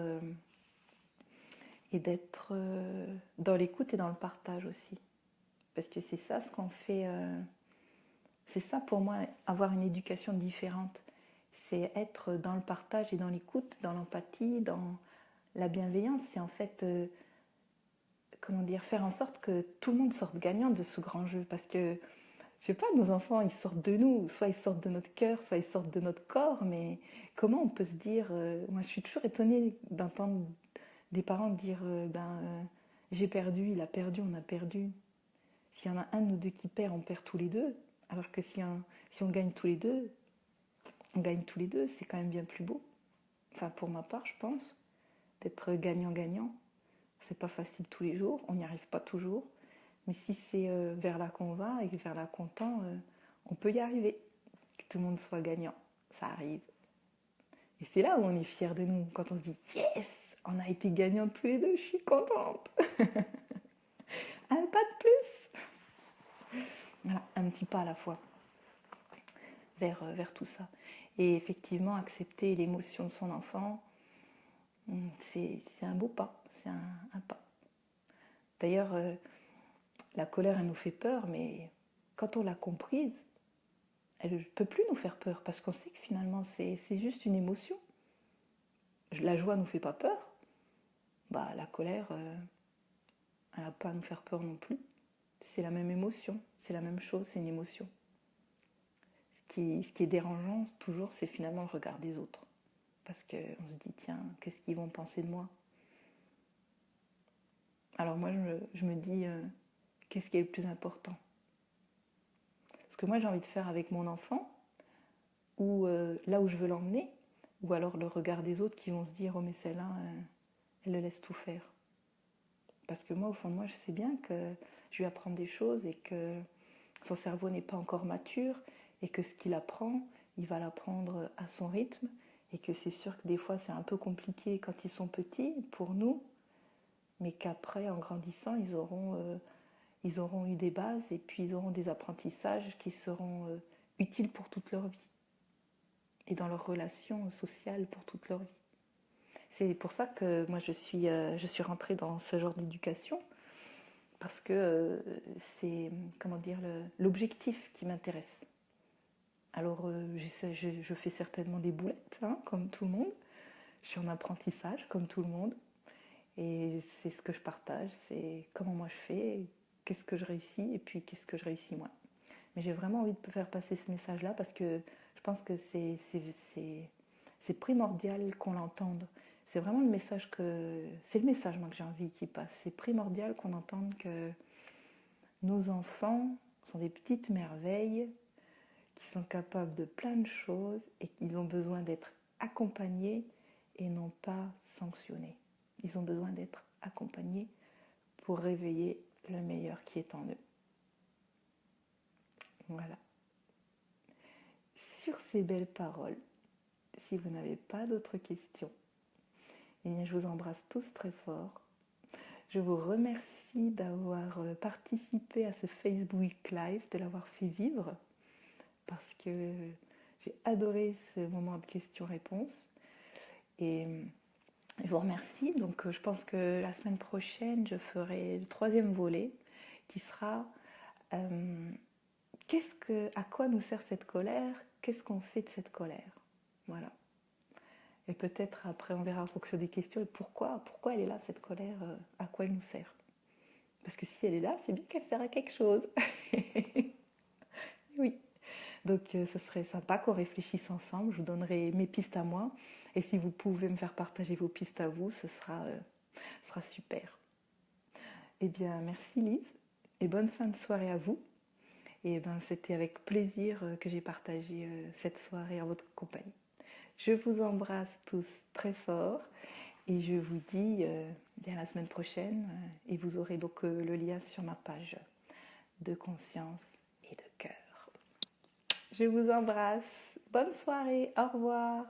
dans l'écoute et dans le partage aussi. Parce que c'est ça ce qu'on fait. C'est ça pour moi, avoir une éducation différente. C'est être dans le partage et dans l'écoute, dans l'empathie, dans la bienveillance. C'est en fait, comment dire, faire en sorte que tout le monde sorte gagnant de ce grand jeu. Parce que, je sais pas, nos enfants, ils sortent de nous. Soit ils sortent de notre cœur, soit ils sortent de notre corps. Mais comment on peut se dire... moi, je suis toujours étonnée d'entendre des parents dire j'ai perdu, il a perdu, on a perdu. S'il y en a un de nous deux qui perd, on perd tous les deux. Alors que si on gagne tous les deux, on gagne tous les deux, c'est quand même bien plus beau. Enfin, pour ma part, je pense, d'être gagnant-gagnant. C'est pas facile tous les jours, on n'y arrive pas toujours. Mais si c'est vers là qu'on va et vers là qu'on tend, on peut y arriver. Que tout le monde soit gagnant, ça arrive. Et c'est là où on est fier de nous, quand on se dit yes, on a été gagnants tous les deux, je suis contente. Un pas de plus. Voilà, un petit pas à la fois vers tout ça. Et effectivement, accepter l'émotion de son enfant, c'est un beau pas, c'est un pas. D'ailleurs, la colère, elle nous fait peur, mais quand on l'a comprise, elle ne peut plus nous faire peur, parce qu'on sait que finalement, c'est juste une émotion. La joie ne nous fait pas peur, bah, la colère, elle n'a pas à nous faire peur non plus. C'est la même émotion, c'est la même chose, c'est une émotion. Ce qui est dérangeant, toujours, c'est finalement le regard des autres. Parce qu'on se dit, tiens, qu'est-ce qu'ils vont penser de moi? Alors moi, je me dis, qu'est-ce qui est le plus important? que moi j'ai envie de faire avec mon enfant, ou là où je veux l'emmener, ou alors le regard des autres qui vont se dire oh mais celle-là, elle le laisse tout faire. Parce que moi au fond de moi je sais bien que je lui apprends des choses et que son cerveau n'est pas encore mature et que ce qu'il apprend, il va l'apprendre à son rythme et que c'est sûr que des fois c'est un peu compliqué quand ils sont petits pour nous, mais qu'après en grandissant ils auront eu des bases et puis ils auront des apprentissages qui seront utiles pour toute leur vie et dans leurs relations sociales pour toute leur vie. C'est pour ça que moi je suis rentrée dans ce genre d'éducation parce que c'est comment dire l'objectif qui m'intéresse. Alors je fais certainement des boulettes, hein, comme tout le monde. Je suis en apprentissage, comme tout le monde. Et c'est ce que je partage, c'est comment moi je fais, qu'est-ce que je réussis et puis qu'est-ce que je réussis moi. Mais j'ai vraiment envie de faire passer ce message-là parce que je pense que c'est primordial qu'on l'entende. C'est vraiment le message c'est le message moi que j'ai envie qu'il passe. C'est primordial qu'on entende que nos enfants sont des petites merveilles qui sont capables de plein de choses et qu'ils ont besoin d'être accompagnés et non pas sanctionnés. Ils ont besoin d'être accompagnés pour réveiller le meilleur qui est en eux. Voilà. Sur ces belles paroles, si vous n'avez pas d'autres questions, eh bien, je vous embrasse tous très fort. Je vous remercie d'avoir participé à ce Facebook Live, de l'avoir fait vivre, parce que j'ai adoré ce moment de questions-réponses. Et je vous remercie. Donc, je pense que la semaine prochaine, je ferai le 3e volet qui sera à quoi nous sert cette colère? Qu'est-ce qu'on fait de cette colère? Voilà. Et peut-être après, on verra en fonction des questions. Et pourquoi elle est là, cette colère? À quoi elle nous sert? Parce que si elle est là, c'est bien qu'elle sert à quelque chose. Oui. Donc, ce serait sympa qu'on réfléchisse ensemble. Je vous donnerai mes pistes à moi. Et si vous pouvez me faire partager vos pistes à vous, ce sera super. Eh bien, merci Lise. Et bonne fin de soirée à vous. Et ben, c'était avec plaisir que j'ai partagé cette soirée en votre compagnie. Je vous embrasse tous très fort et je vous dis bien la semaine prochaine et vous aurez donc le lien sur ma page de conscience et de cœur. Je vous embrasse. Bonne soirée. Au revoir.